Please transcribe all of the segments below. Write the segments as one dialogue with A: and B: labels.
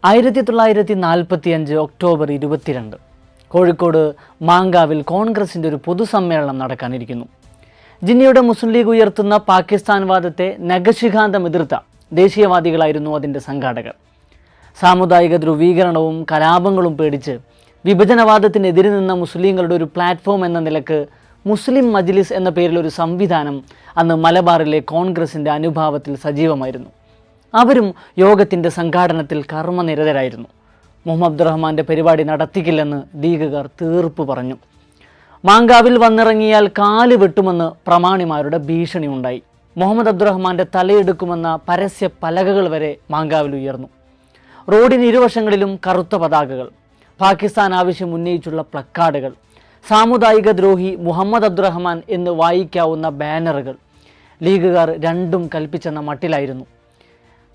A: 1945 October 22 Kozhikode മാങ്കാവിൽ കോൺഗ്രസിൻ്റെ ഒരു പൊതുസമ്മേളനം നടക്കാനിരിക്കുന്നു. ജിന്നയുടെ മുസ്ലിം ലീഗ് ഉയർത്തുന്ന പാകിസ്ഥാൻ വാദത്തെ നഖശിഖാന്തം എതിർത്ത ദേശീയവാദികളായിരുന്നു അതിൻ്റെ സംഘാടകർ. സാമുദായിക ധ്രുവീകരണവും കലാപങ്ങളും പേടിച്ച് വിഭജനവാദത്തിനെതിരെ നിന്ന മുസ്ലിങ്ങളുടെ ഒരു പ്ലാറ്റ്ഫോം എന്ന നിലക്ക് മുസ്ലിം മജ്ലിസ് എന്ന പേരിലൊരു സംവിധാനം അന്ന് മലബാറിലെ കോൺഗ്രസിൻ്റെ അനുഭാവത്തിൽ സജീവമായിരുന്നു. അവരും യോഗത്തിൻ്റെ സംഘാടനത്തിൽ കർമ്മനിരതരായിരുന്നു. മുഹമ്മദ് അബ്ദുറഹ്മാൻ്റെ പരിപാടി നടത്തിക്കില്ലെന്ന് ലീഗുകാർ തീർപ്പ് പറഞ്ഞു. മാങ്കാവിൽ വന്നിറങ്ങിയാൽ കാല് വെട്ടുമെന്ന് പ്രമാണിമാരുടെ ഭീഷണി ഉണ്ടായി. മുഹമ്മദ് അബ്ദുറഹ്മാൻ്റെ തലയെടുക്കുമെന്ന പരസ്യ പലകകൾ വരെ മാങ്കാവിൽ ഉയർന്നു. റോഡിന് ഇരുവശങ്ങളിലും കറുത്ത പതാകകൾ, പാകിസ്ഥാൻ ആവശ്യം ഉന്നയിച്ചുള്ള പ്ലക്കാർഡുകൾ, സാമുദായിക ദ്രോഹി മുഹമ്മദ് അബ്ദുറഹ്മാൻ എന്ന് വായിക്കാവുന്ന ബാനറുകൾ. ലീഗുകാർ രണ്ടും കൽപ്പിച്ചെന്ന മട്ടിലായിരുന്നു.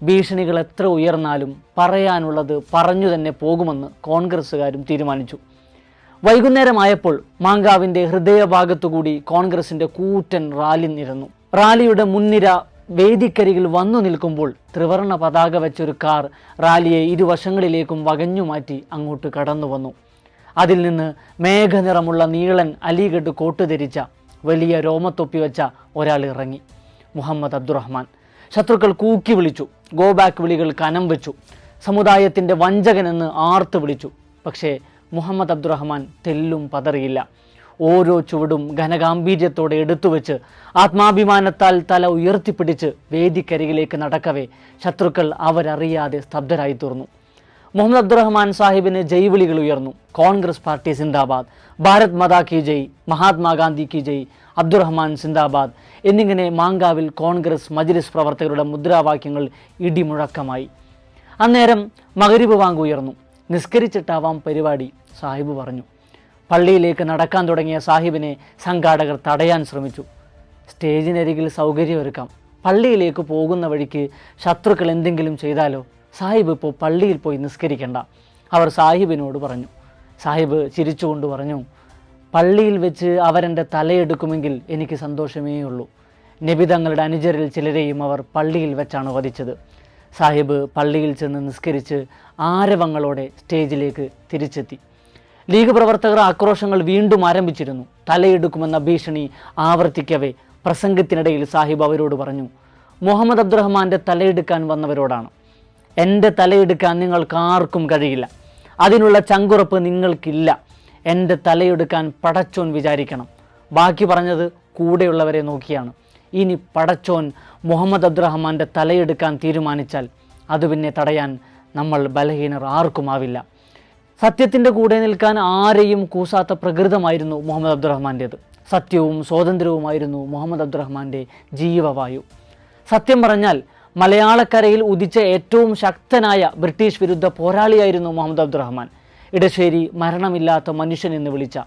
A: ഭീഷണികൾ എത്ര ഉയർന്നാലും പറയാനുള്ളത് പറഞ്ഞു തന്നെ പോകുമെന്ന് കോൺഗ്രസ്സുകാരും തീരുമാനിച്ചു. വൈകുന്നേരമായപ്പോൾ മാങ്കാവിൻ്റെ ഹൃദയഭാഗത്തുകൂടി കോൺഗ്രസിൻ്റെ കൂറ്റൻ റാലി നിരന്നു. റാലിയുടെ മുൻനിര വേദിക്കരികിൽ വന്നു നിൽക്കുമ്പോൾ ത്രിവർണ പതാക വെച്ചൊരു കാർ റാലിയെ ഇരുവശങ്ങളിലേക്കും വകഞ്ഞുമാറ്റി അങ്ങോട്ട് കടന്നു വന്നു. അതിൽ നിന്ന് മേഘനിറമുള്ള നീളൻ അലിഗഡ് കോട്ട് ധരിച്ച വലിയ രോമത്തൊപ്പി വെച്ച ഒരാൾ ഇറങ്ങി. മുഹമ്മദ് അബ്ദുറഹ്മാൻ. ശത്രുക്കൾ കൂക്കി വിളിച്ചു. ഗോ ബാക്ക് വിളികൾ കനം വെച്ചു. സമുദായത്തിൻ്റെ വഞ്ചകനെന്ന് ആർത്ത് വിളിച്ചു. പക്ഷേ മുഹമ്മദ് അബ്ദുറഹ്മാൻ തെല്ലും പതറിയില്ല. ഓരോ ചുവടും ഘനഗാംഭീര്യത്തോടെ എടുത്തുവെച്ച് ആത്മാഭിമാനത്താൽ തല ഉയർത്തിപ്പിടിച്ച് വേദിക്കരികിലേക്ക് നടക്കവേ ശത്രുക്കൾ അവരറിയാതെ സ്തബ്ധരായി തീർന്നു. മുഹമ്മദ് അബ്ദുറഹ്മാൻ സാഹിബിന് ജയ്വിളികൾ ഉയർന്നു. കോൺഗ്രസ് പാർട്ടി സിന്ദാബാദ്, ഭാരത് മാതാ കി ജയ്, മഹാത്മാഗാന്ധി കി ജയ്, അബ്ദുറഹ്മാൻ സിന്ദാബാദ് എന്നിങ്ങനെ മാങ്കാവിൽ കോൺഗ്രസ് മജ്ലിസ് പ്രവർത്തകരുടെ മുദ്രാവാക്യങ്ങൾ ഇടിമുഴക്കമായി. അന്നേരം മഗ്‌രിബ് ബാങ്ക് ഉയർന്നു. നിസ്കരിച്ചിട്ടാവാം പരിപാടി, സാഹിബ് പറഞ്ഞു. പള്ളിയിലേക്ക് നടക്കാൻ തുടങ്ങിയ സാഹിബിനെ സംഘാടകർ തടയാൻ ശ്രമിച്ചു. സ്റ്റേജിനരികിൽ സൗകര്യമൊരുക്കാം, പള്ളിയിലേക്ക് പോകുന്ന വഴിക്ക് ശത്രുക്കൾ എന്തെങ്കിലും ചെയ്താലോ, സാഹിബ് ഇപ്പോൾ പള്ളിയിൽ പോയി നിസ്കരിക്കണ്ട, അവർ സാഹിബിനോട് പറഞ്ഞു. സാഹിബ് ചിരിച്ചുകൊണ്ട് പറഞ്ഞു, പള്ളിയിൽ വെച്ച് അവരെൻ്റെ തലയെടുക്കുമെങ്കിൽ എനിക്ക് സന്തോഷമേ ഉള്ളൂ. നബി തങ്ങളുടെ അനുചരിൽ ചിലരെയും അവർ പള്ളിയിൽ വെച്ചാണ് വധിച്ചത്. സാഹിബ് പള്ളിയിൽ ചെന്ന് നിസ്കരിച്ച് ആരവങ്ങളോടെ സ്റ്റേജിലേക്ക് തിരിച്ചെത്തി. ലീഗ് പ്രവർത്തകർ ആക്രോശങ്ങൾ വീണ്ടും ആരംഭിച്ചിരുന്നു. തലയെടുക്കുമെന്ന ഭീഷണി ആവർത്തിക്കവേ പ്രസംഗത്തിനിടയിൽ സാഹിബ് അവരോട് പറഞ്ഞു, മുഹമ്മദ് അബ്ദുറഹ്മാൻ്റെ തലയെടുക്കാൻ വന്നവരോടാണ്. എൻ്റെ തലയെടുക്കാൻ നിങ്ങൾക്കാർക്കും കഴിയില്ല. അതിനുള്ള ചങ്കുറപ്പ് നിങ്ങൾക്കില്ല. എൻ്റെ തലയെടുക്കാൻ പടച്ചോൻ വിചാരിക്കണം. ബാക്കി പറഞ്ഞത് കൂടെയുള്ളവരെ നോക്കിയാണ്. ഇനി പടച്ചോൻ മുഹമ്മദ് അബ്ദുറഹ്മാൻ്റെ തലയെടുക്കാൻ തീരുമാനിച്ചാൽ അത് പിന്നെ തടയാൻ നമ്മൾ ബലഹീനർ ആർക്കുമാവില്ല. സത്യത്തിൻ്റെ കൂടെ നിൽക്കാൻ ആരെയും കൂസാത്ത പ്രകൃതമായിരുന്നു മുഹമ്മദ് അബ്ദുറഹ്മാൻ്റേത്. സത്യവും സ്വാതന്ത്ര്യവുമായിരുന്നു മുഹമ്മദ് അബ്ദുറഹ്മാൻ്റെ ജീവവായു. സത്യം പറഞ്ഞാൽ മലയാളക്കരയിൽ ഉദിച്ച ഏറ്റവും ശക്തനായ ബ്രിട്ടീഷ് വിരുദ്ധ പോരാളിയായിരുന്നു മുഹമ്മദ് അബ്ദുറഹ്മാൻ. ഇടശ്ശേരി മരണമില്ലാത്ത മനുഷ്യൻ എന്ന് വിളിച്ച,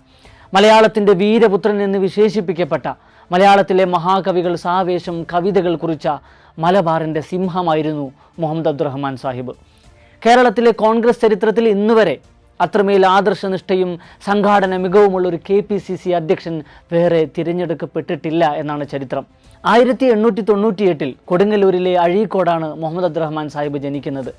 A: മലയാളത്തിൻ്റെ വീരപുത്രൻ എന്ന് വിശേഷിപ്പിക്കപ്പെട്ട, മലയാളത്തിലെ മഹാകവികൾ സാവേശം കവിതകൾ കുറിച്ച മലബാറിൻ്റെ സിംഹമായിരുന്നു മുഹമ്മദ് അബ്ദുറഹ്മാൻ സാഹിബ്. കേരളത്തിലെ കോൺഗ്രസ് ചരിത്രത്തിൽ ഇന്നുവരെ അത്രമേൽ ആദർശനിഷ്ഠയും സംഘാടന മികവുമുള്ളൊരു KPCC അധ്യക്ഷൻ വേറെ തിരഞ്ഞെടുക്കപ്പെട്ടിട്ടില്ല എന്നാണ് ചരിത്രം. 1898 കൊടുങ്ങല്ലൂരിലെ അഴീക്കോടാണ് മുഹമ്മദ് അബ്ദുറഹ്മാൻ സാഹിബ് ജനിക്കുന്നത്.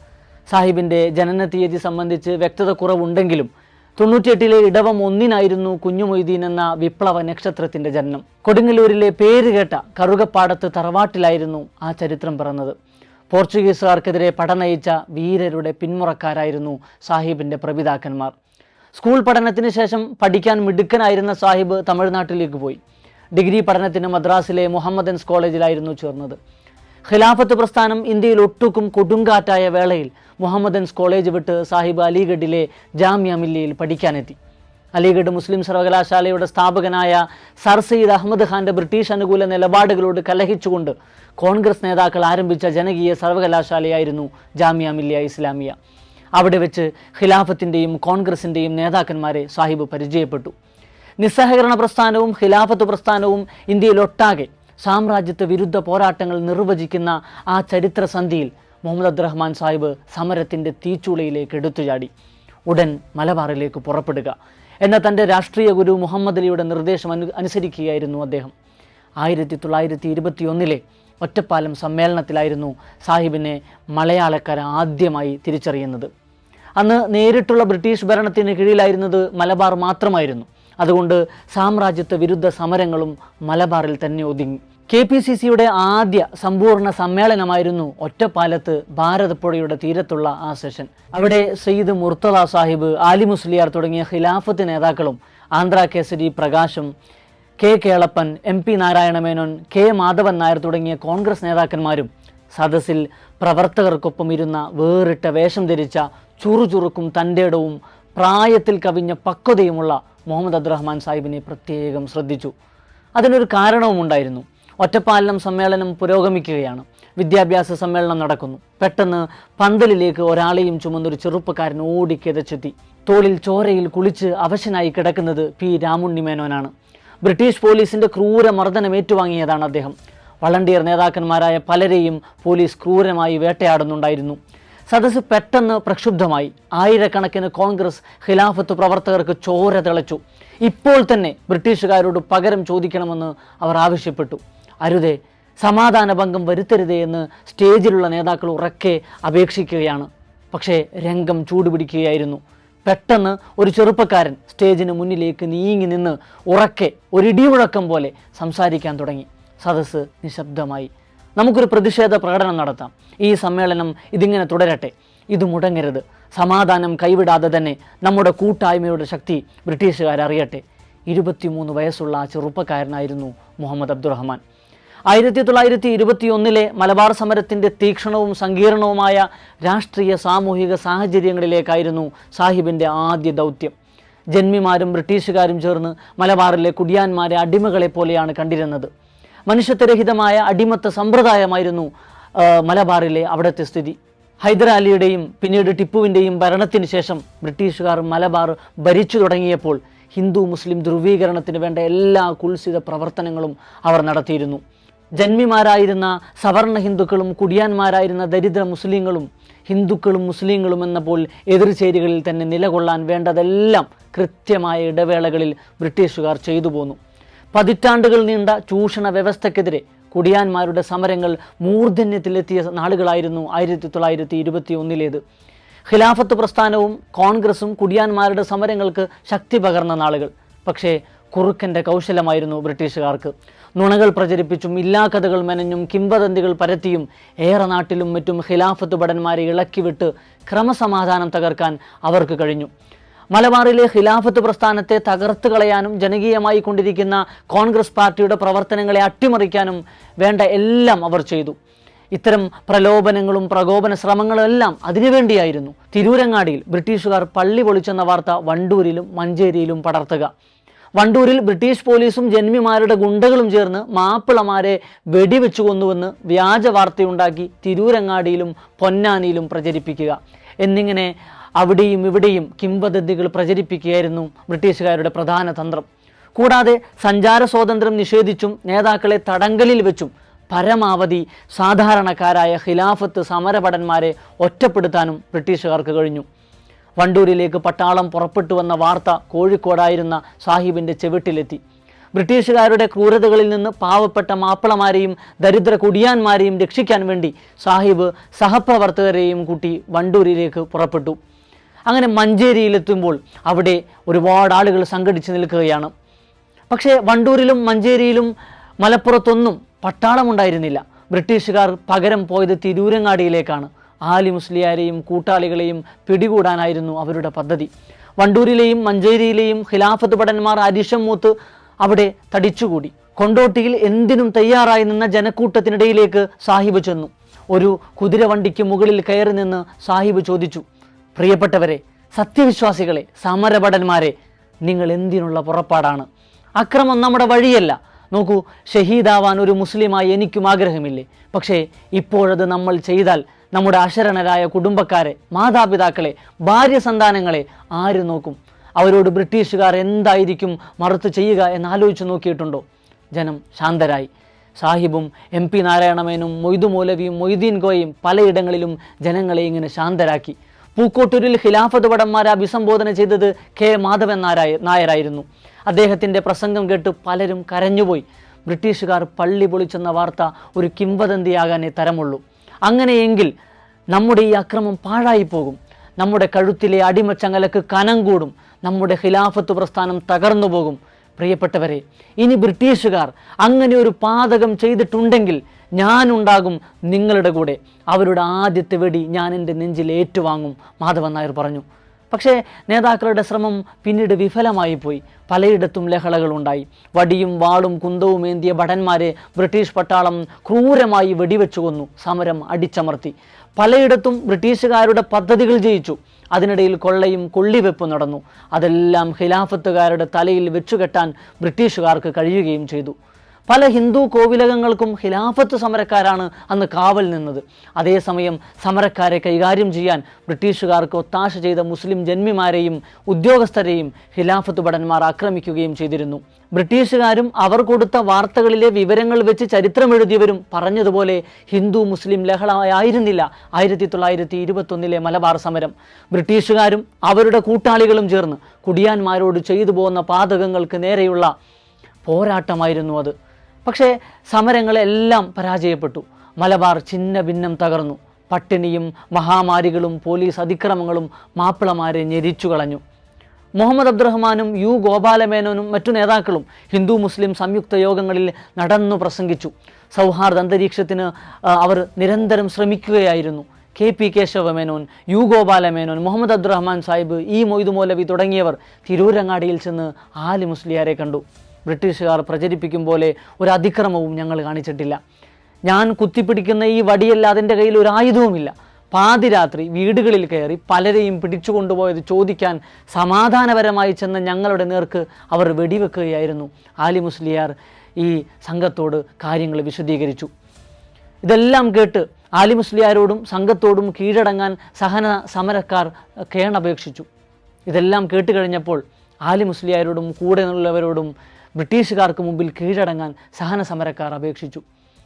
A: സാഹിബിൻ്റെ ജനന തീയതി സംബന്ധിച്ച് വ്യക്തത കുറവുണ്ടെങ്കിലും 98 ഇടവം 1 കുഞ്ഞു മൊയ്തീൻ എന്ന വിപ്ലവ നക്ഷത്രത്തിൻ്റെ ജനനം. കൊടുങ്ങല്ലൂരിലെ പേരുകേട്ട കറുകപ്പാടത്ത് തറവാട്ടിലായിരുന്നു ആ ചരിത്രം പിറന്നത്. പോർച്ചുഗീസുകാർക്കെതിരെ പടനയിച്ച വീരരുടെ പിന്മുറക്കാരായിരുന്നു സാഹിബിൻ്റെ പ്രപിതാക്കന്മാർ. സ്കൂൾ പഠനത്തിന് ശേഷം പഠിക്കാൻ മിടുക്കനായിരുന്ന സാഹിബ് തമിഴ്നാട്ടിലേക്ക് പോയി. ഡിഗ്രി പഠനത്തിന് മദ്രാസിലെ മുഹമ്മദൻസ് കോളേജിലായിരുന്നു ചേർന്നത്. ഖിലാഫത്ത് പ്രസ്ഥാനം ഇന്ത്യയിൽ ഒട്ടുക്കും കൊടുങ്കാറ്റായ വേളയിൽ മുഹമ്മദൻസ് കോളേജ് വിട്ട് സാഹിബ് അലിഗഡിലെ ജാമ്യ മില്ലിയിൽ പഠിക്കാനെത്തി. അലിഗഡ് മുസ്ലിം സർവകലാശാലയുടെ സ്ഥാപകനായ സർ സയ്യിദ് അഹമ്മദ് ഖാൻ്റെ ബ്രിട്ടീഷ് അനുകൂല നിലപാടുകളോട് കലഹിച്ചുകൊണ്ട് കോൺഗ്രസ് നേതാക്കൾ ആരംഭിച്ച ജനകീയ സർവകലാശാലയായിരുന്നു ജാമിയ മില്ലിയ ഇസ്ലാമിയ. അവിടെ വെച്ച് ഖിലാഫത്തിൻ്റെയും കോൺഗ്രസിൻ്റെയും നേതാക്കന്മാരെ സാഹിബ് പരിചയപ്പെട്ടു. നിസ്സഹകരണ പ്രസ്ഥാനവും ഖിലാഫത്ത് പ്രസ്ഥാനവും ഇന്ത്യയിലൊട്ടാകെ സാമ്രാജ്യത്വ വിരുദ്ധ പോരാട്ടങ്ങൾ നിർവചിക്കുന്ന ആ ചരിത്രസന്ധിയിൽ മുഹമ്മദ് അബ്ദുറഹ്മാൻ സാഹിബ് സമരത്തിൻ്റെ തീച്ചൂളയിലേക്ക് എടുത്തുചാടി. ഉടൻ മലബാറിലേക്ക് പുറപ്പെടുക എന്ന തൻ്റെ രാഷ്ട്രീയ ഗുരു മുഹമ്മദ് അലിയുടെ നിർദ്ദേശം അനുസരിക്കുകയായിരുന്നു അദ്ദേഹം. 1921 ഒറ്റപ്പാലം സമ്മേളനത്തിലായിരുന്നു സാഹിബിനെ മലയാളക്കര ആദ്യമായി തിരിച്ചറിയുന്നത്. അന്ന് നേരിട്ടുള്ള ബ്രിട്ടീഷ് ഭരണത്തിന് കീഴിലായിരുന്നത് മലബാർ മാത്രമായിരുന്നു. അതുകൊണ്ട് സാമ്രാജ്യത്വ വിരുദ്ധ സമരങ്ങളും മലബാറിൽ തന്നെ ഒതുങ്ങി. KPCCയുടെ ആദ്യ സമ്പൂർണ്ണ സമ്മേളനമായിരുന്നു ഒറ്റപ്പാലത്ത് ഭാരതപ്പുഴയുടെ തീരത്തുള്ള ആ സെഷൻ. അവിടെ സയ്യിദ് മുർത്തള സാഹിബ്, ആലി മുസ്ലിയാർ തുടങ്ങിയ ഖിലാഫത്ത് നേതാക്കളും Andhra Kesari പ്രകാശും, K Kelappan, MP Narayana Menon, K Madhavan Nair തുടങ്ങിയ കോൺഗ്രസ് നേതാക്കന്മാരും സദസ്സിൽ പ്രവർത്തകർക്കൊപ്പം ഇരുന്ന വേറിട്ട വേഷം ധരിച്ച ചുറുചുറുക്കും തൻ്റെടവും പ്രായത്തിൽ കവിഞ്ഞ പക്വതയുമുള്ള മുഹമ്മദ് അബ്ദുറഹ്മാൻ സാഹിബിനെ പ്രത്യേകം ശ്രദ്ധിച്ചു. അതിനൊരു കാരണവുമുണ്ടായിരുന്നു. ഒറ്റപ്പാലം സമ്മേളനം പുരോഗമിക്കുകയാണ്. വിദ്യാഭ്യാസ സമ്മേളനം നടക്കുന്നു. പെട്ടെന്ന് പന്തലിലേക്ക് ഒരാളെയും ചുമന്നൊരു ചെറുപ്പക്കാരൻ ഓടിക്കിതച്ചെത്തി. തോളിൽ ചോരയിൽ കുളിച്ച് അവശനായി കിടക്കുന്നത് P രാമുണ്ണി മേനോനാണ്. ബ്രിട്ടീഷ് പോലീസിന്റെ ക്രൂര മർദ്ദനം ഏറ്റുവാങ്ങിയതാണ് അദ്ദേഹം. വളണ്ടിയർ നേതാക്കന്മാരായ പലരെയും പോലീസ് ക്രൂരമായി വേട്ടയാടുന്നുണ്ടായിരുന്നു. സദസ്സ് പെട്ടെന്ന് പ്രക്ഷുബ്ധമായി. ആയിരക്കണക്കിന് കോൺഗ്രസ് ഖിലാഫത്ത് പ്രവർത്തകർക്ക് ചോര തിളച്ചു. ഇപ്പോൾ തന്നെ ബ്രിട്ടീഷുകാരോട് പകരം ചോദിക്കണമെന്ന് അവർ ആവശ്യപ്പെട്ടു. അരുതേ, സമാധാന ഭംഗം വരുത്തരുതേ എന്ന് സ്റ്റേജിലുള്ള നേതാക്കൾ ഉറക്കെ അപേക്ഷിക്കുകയാണ്. പക്ഷേ രംഗം ചൂടുപിടിക്കുകയായിരുന്നു. പെട്ടെന്ന് ഒരു ചെറുപ്പക്കാരൻ സ്റ്റേജിന് മുന്നിലേക്ക് നീങ്ങി നിന്ന് ഉറക്കെ ഒരിടിമുഴക്കം പോലെ സംസാരിക്കാൻ തുടങ്ങി. സദസ്സ് നിശബ്ദമായി. നമുക്കൊരു പ്രതിഷേധ പ്രകടനം നടത്താം. ഈ സമ്മേളനം ഇതിങ്ങനെ തുടരട്ടെ. ഇത് മുടങ്ങരുത്. സമാധാനം കൈവിടാതെ തന്നെ നമ്മുടെ കൂട്ടായ്മയുടെ ശക്തി ബ്രിട്ടീഷുകാരറിയട്ടെ. 23 വയസ്സുള്ള ആ ചെറുപ്പക്കാരനായിരുന്നു മുഹമ്മദ് അബ്ദുറഹ്മാൻ. 1921 മലബാർ സമരത്തിൻ്റെ തീക്ഷണവും സങ്കീർണവുമായ രാഷ്ട്രീയ സാമൂഹിക സാഹചര്യങ്ങളിലേക്കായിരുന്നു സാഹിബിൻ്റെ ആദ്യ ദൗത്യം. ജന്മിമാരും ബ്രിട്ടീഷുകാരും ചേർന്ന് മലബാറിലെ കുടിയാന്മാരെ അടിമകളെ പോലെയാണ് കണ്ടിരുന്നത്. മനുഷ്യത്വരഹിതമായ അടിമത്ത സമ്പ്രദായമായിരുന്നു മലബാറിലെ അവിടുത്തെ സ്ഥിതി. ഹൈദരാലിയുടെയും പിന്നീട് ടിപ്പുവിൻ്റെയും ഭരണത്തിന് ശേഷം ബ്രിട്ടീഷുകാർ മലബാർ ഭരിച്ചു തുടങ്ങിയപ്പോൾ ഹിന്ദു മുസ്ലിം ധ്രുവീകരണത്തിന് വേണ്ട എല്ലാ കുൽസിത പ്രവർത്തനങ്ങളും അവർ നടത്തിയിരുന്നു. ജന്മിമാരായിരുന്ന സവർണ ഹിന്ദുക്കളും കുടിയാന്മാരായിരുന്ന ദരിദ്ര മുസ്ലിങ്ങളും ഹിന്ദുക്കളും മുസ്ലിങ്ങളും എന്നപ്പോൾ എതിർചേരികളിൽ തന്നെ നിലകൊള്ളാൻ വേണ്ടതെല്ലാം കൃത്യമായ ഇടവേളകളിൽ ബ്രിട്ടീഷുകാർ ചെയ്തു പോന്നു. പതിറ്റാണ്ടുകൾ നീണ്ട ചൂഷണ വ്യവസ്ഥക്കെതിരെ കുടിയാന്മാരുടെ സമരങ്ങൾ മൂർധന്യത്തിലെത്തിയ നാളുകളായിരുന്നു 1921 ഖിലാഫത്ത് പ്രസ്ഥാനവും കോൺഗ്രസും കുടിയാന്മാരുടെ സമരങ്ങൾക്ക് ശക്തി പകർന്ന നാളുകൾ. പക്ഷേ കുറുക്കൻ്റെ കൗശലമായിരുന്നു ബ്രിട്ടീഷുകാർക്ക്. നുണകൾ പ്രചരിപ്പിച്ചും ഇല്ലാക്കഥകൾ മെനഞ്ഞും കിംവദന്തികൾ പരത്തിയും ഏറെ നാട്ടിലും മറ്റും ഖിലാഫത്ത് ഭടന്മാരെ ഇളക്കിവിട്ട് ക്രമസമാധാനം തകർക്കാൻ അവർക്ക് കഴിഞ്ഞു. മലബാറിലെ ഖിലാഫത്ത് പ്രസ്ഥാനത്തെ തകർത്ത് കളയാനും ജനകീയമായി കൊണ്ടിരിക്കുന്ന കോൺഗ്രസ് പാർട്ടിയുടെ പ്രവർത്തനങ്ങളെ അട്ടിമറിക്കാനും വേണ്ട എല്ലാം അവർ ചെയ്തു. ഇത്തരം പ്രലോഭനങ്ങളും പ്രകോപന ശ്രമങ്ങളും എല്ലാം അതിനുവേണ്ടിയായിരുന്നു. തിരൂരങ്ങാടിയിൽ ബ്രിട്ടീഷുകാർ പള്ളി പൊളിച്ചെന്ന വാർത്ത വണ്ടൂരിലും മഞ്ചേരിയിലും പടർത്തുക. വണ്ടൂരിൽ ബ്രിട്ടീഷ് പോലീസും ജന്മിമാരുടെ ഗുണ്ടകളും ചേർന്ന് മാപ്പിളമാരെ വെടിവെച്ചു കൊന്നുവെന്ന് വ്യാജ വാർത്തയുണ്ടാക്കി തിരൂരങ്ങാടിയിലും പൊന്നാനിയിലും പ്രചരിപ്പിക്കുക എന്നിങ്ങനെ അവിടെയും ഇവിടെയും കിംവദന്തികൾ പ്രചരിപ്പിക്കുകയായിരുന്നു ബ്രിട്ടീഷുകാരുടെ പ്രധാന തന്ത്രം. കൂടാതെ സഞ്ചാര സ്വാതന്ത്ര്യം നിഷേധിച്ചും നേതാക്കളെ തടങ്കലിൽ വെച്ചും പരമാവധി സാധാരണക്കാരായ ഖിലാഫത്ത് സമരഭടന്മാരെ ഒറ്റപ്പെടുത്താനും ബ്രിട്ടീഷുകാർക്ക് കഴിഞ്ഞു. വണ്ടൂരിലേക്ക് പട്ടാളം പുറപ്പെട്ടു വന്ന വാർത്ത കോഴിക്കോടായിരുന്ന സാഹിബിൻ്റെ ചെവിട്ടിലെത്തി. ബ്രിട്ടീഷുകാരുടെ ക്രൂരതകളിൽ നിന്ന് പാവപ്പെട്ട മാപ്പിളമാരെയും ദരിദ്ര കുടിയാന്മാരെയും രക്ഷിക്കാൻ വേണ്ടി സാഹിബ് സഹപ്രവർത്തകരെയും കൂട്ടി വണ്ടൂരിലേക്ക് പുറപ്പെട്ടു. അങ്ങനെ മഞ്ചേരിയിലെത്തുമ്പോൾ അവിടെ ഒരുപാട് ആളുകൾ സംഘടിച്ച് നിൽക്കുകയാണ്. പക്ഷേ വണ്ടൂരിലും മഞ്ചേരിയിലും മലപ്പുറത്തൊന്നും പട്ടാളമുണ്ടായിരുന്നില്ല. ബ്രിട്ടീഷുകാർ പകരം പോയത് തിരൂരങ്ങാടിയിലേക്കാണ്. ആലി മുസ്ലിയാരെയും കൂട്ടാളികളെയും പിടികൂടാനായിരുന്നു അവരുടെ പദ്ധതി. വണ്ടൂരിലെയും മഞ്ചേരിയിലെയും ഖിലാഫത്ത് ഭടന്മാർ അരിശം മൂത്ത് അവിടെ തടിച്ചുകൂടി. കൊണ്ടോട്ടിയിൽ എന്തിനും തയ്യാറായി നിന്ന ജനക്കൂട്ടത്തിനിടയിലേക്ക് സാഹിബ് ചെന്നു. ഒരു കുതിരവണ്ടിക്ക് മുകളിൽ കയറി നിന്ന് സാഹിബ് ചോദിച്ചു, പ്രിയപ്പെട്ടവരെ, സത്യവിശ്വാസികളെ, സമരഭടന്മാരെ, നിങ്ങൾ എന്തിനുള്ള പുറപ്പാടാണ്? അക്രമം നമ്മുടെ വഴിയല്ല. നോക്കൂ, ഷഹീദാവാൻ ഒരു മുസ്ലിമായി എനിക്കും ആഗ്രഹമില്ലേ? പക്ഷേ ഇപ്പോഴത് നമ്മൾ ചെയ്താൽ നമ്മുടെ അശരണരായ കുടുംബക്കാരെ, മാതാപിതാക്കളെ, ഭാര്യ സന്താനങ്ങളെ ആര് നോക്കും? അവരോട് ബ്രിട്ടീഷുകാർ എന്തായിരിക്കും മറുത്ത് ചെയ്യുക എന്നാലോചിച്ച് നോക്കിയിട്ടുണ്ടോ? ജനം ശാന്തരായി. സാഹിബും MP നാരായണമേനും മൊയ്തു മൗലവിയും മൊയ്തീൻ കോയും പലയിടങ്ങളിലും ജനങ്ങളെ ഇങ്ങനെ ശാന്തരാക്കി. പൂക്കോട്ടൂരിൽ ഖിലാഫത്ത് ഭടന്മാരെ അഭിസംബോധന ചെയ്തത് K മാധവൻ നായരായിരുന്നു. അദ്ദേഹത്തിൻ്റെ പ്രസംഗം കേട്ട് പലരും കരഞ്ഞുപോയി. ബ്രിട്ടീഷുകാർ പള്ളി പൊളിച്ചെന്ന വാർത്ത ഒരു കിംവദന്തിയാകാനേ തരമുള്ളൂ. അങ്ങനെയെങ്കിൽ നമ്മുടെ ഈ അക്രമം പാഴായി പോകും. നമ്മുടെ കഴുത്തിലെ അടിമച്ചങ്ങലക്ക് കനം കൂടും, നമ്മുടെ ഖിലാഫത്ത് പ്രസ്ഥാനം തകർന്നു പോകും. പ്രിയപ്പെട്ടവരെ, ഇനി ബ്രിട്ടീഷുകാർ അങ്ങനെ ഒരു പാതകം ചെയ്തിട്ടുണ്ടെങ്കിൽ ഞാനുണ്ടാകും നിങ്ങളുടെ കൂടെ. അവരുടെ ആദ്യത്തെ വെടി ഞാൻ എൻ്റെ നെഞ്ചിൽ ഏറ്റുവാങ്ങും, മാധവൻ നായർ പറഞ്ഞു. പക്ഷേ നേതാക്കളുടെ ശ്രമം പിന്നീട് വിഫലമായി പോയി. പലയിടത്തും ലഹളകളുണ്ടായി. വടിയും വാളും കുന്തവും ഏന്തിയ ഭടന്മാരെ ബ്രിട്ടീഷ് പട്ടാളം ക്രൂരമായി വെടിവെച്ചു കൊന്നു. സമരം അടിച്ചമർത്തി. പലയിടത്തും ബ്രിട്ടീഷുകാരുടെ പദ്ധതികൾ ജയിച്ചു. അതിനിടയിൽ കൊള്ളയും കൊള്ളിവെപ്പും നടന്നു. അതെല്ലാം ഖിലാഫത്തുകാരുടെ തലയിൽ വെച്ചുകെട്ടാൻ ബ്രിട്ടീഷുകാർക്ക് കഴിയുകയും ചെയ്തു. പല ഹിന്ദു കോവിലകങ്ങൾക്കും ഖിലാഫത്ത് സമരക്കാരാണ് അന്ന് കാവൽ നിന്നത്. അതേസമയം സമരക്കാരെ കൈകാര്യം ചെയ്യാൻ ബ്രിട്ടീഷുകാർക്ക് ഒത്താശ ചെയ്ത മുസ്ലിം ജന്മിമാരെയും ഉദ്യോഗസ്ഥരെയും ഖിലാഫത്ത് ഭടന്മാർ ആക്രമിക്കുകയും ചെയ്തിരുന്നു. ബ്രിട്ടീഷുകാരും അവർ കൊടുത്ത വാർത്തകളിലെ വിവരങ്ങൾ വെച്ച് ചരിത്രമെഴുതിയവരും പറഞ്ഞതുപോലെ ഹിന്ദു മുസ്ലിം ലഹളയായിരുന്നില്ല 1921 മലബാർ സമരം. ബ്രിട്ടീഷുകാരും അവരുടെ കൂട്ടാളികളും ചേർന്ന് കുടിയാന്മാരോട് ചെയ്തു പോകുന്ന പാതകങ്ങൾക്ക് നേരെയുള്ള പോരാട്ടമായിരുന്നു അത്. പക്ഷേ സമരങ്ങളെല്ലാം പരാജയപ്പെട്ടു. മലബാർ ഛിന്ന ഭിന്നം തകർന്നു. പട്ടിണിയും മഹാമാരികളും പോലീസ് അതിക്രമങ്ങളും മാപ്പിളമാരെ ഞെരിച്ചു കളഞ്ഞു. മുഹമ്മദ് അബ്ദുറഹ്മാനും യു ഗോപാലമേനോനും മറ്റു നേതാക്കളും ഹിന്ദു മുസ്ലിം സംയുക്ത യോഗങ്ങളിൽ നടന്നു പ്രസംഗിച്ചു. സൗഹാർദ്ദ അന്തരീക്ഷത്തിന് അവർ നിരന്തരം ശ്രമിക്കുകയായിരുന്നു. KP Kesava Menon, U Gopala Menon, Muhammad Abdurahiman Sahib, E Moidu Moulavi തുടങ്ങിയവർ തിരൂരങ്ങാടിയിൽ ചെന്ന് ആലി മുസ്ലിയാരെ കണ്ടു. ബ്രിട്ടീഷുകാർ പ്രചരിപ്പിക്കും പോലെ ഒരു അതിക്രമവും ഞങ്ങൾ കാണിച്ചിട്ടില്ല. ഞാൻ കുത്തിപ്പിടിക്കുന്ന ഈ വടിയല്ല, അതിൻ്റെ കയ്യിൽ ഒരു ആയുധവുമില്ല. പാതിരാത്രി വീടുകളിൽ കയറി പലരെയും പിടിച്ചു കൊണ്ടുപോയത് ചോദിക്കാൻ സമാധാനപരമായി ചെന്ന ഞങ്ങളുടെ നേർക്ക് അവർ വെടിവെക്കുകയായിരുന്നു. ആലി മുസ്ലിയാർ ഈ സംഘത്തോട് കാര്യങ്ങൾ വിശദീകരിച്ചു. ഇതെല്ലാം കേട്ട് ആലി മുസ്ലിയാരോടും സംഘത്തോടും കീഴടങ്ങാൻ സഹന സമരക്കാർ കേണപേക്ഷിച്ചു. ഇതെല്ലാം കേട്ട് കഴിഞ്ഞപ്പോൾ ആലി മുസ്ലിയാരോടും കൂടെയുള്ളവരോടും ബ്രിട്ടീഷുകാർക്ക് മുമ്പിൽ കീഴടങ്ങാൻ സഹന സമരക്കാർ അപേക്ഷിച്ചു.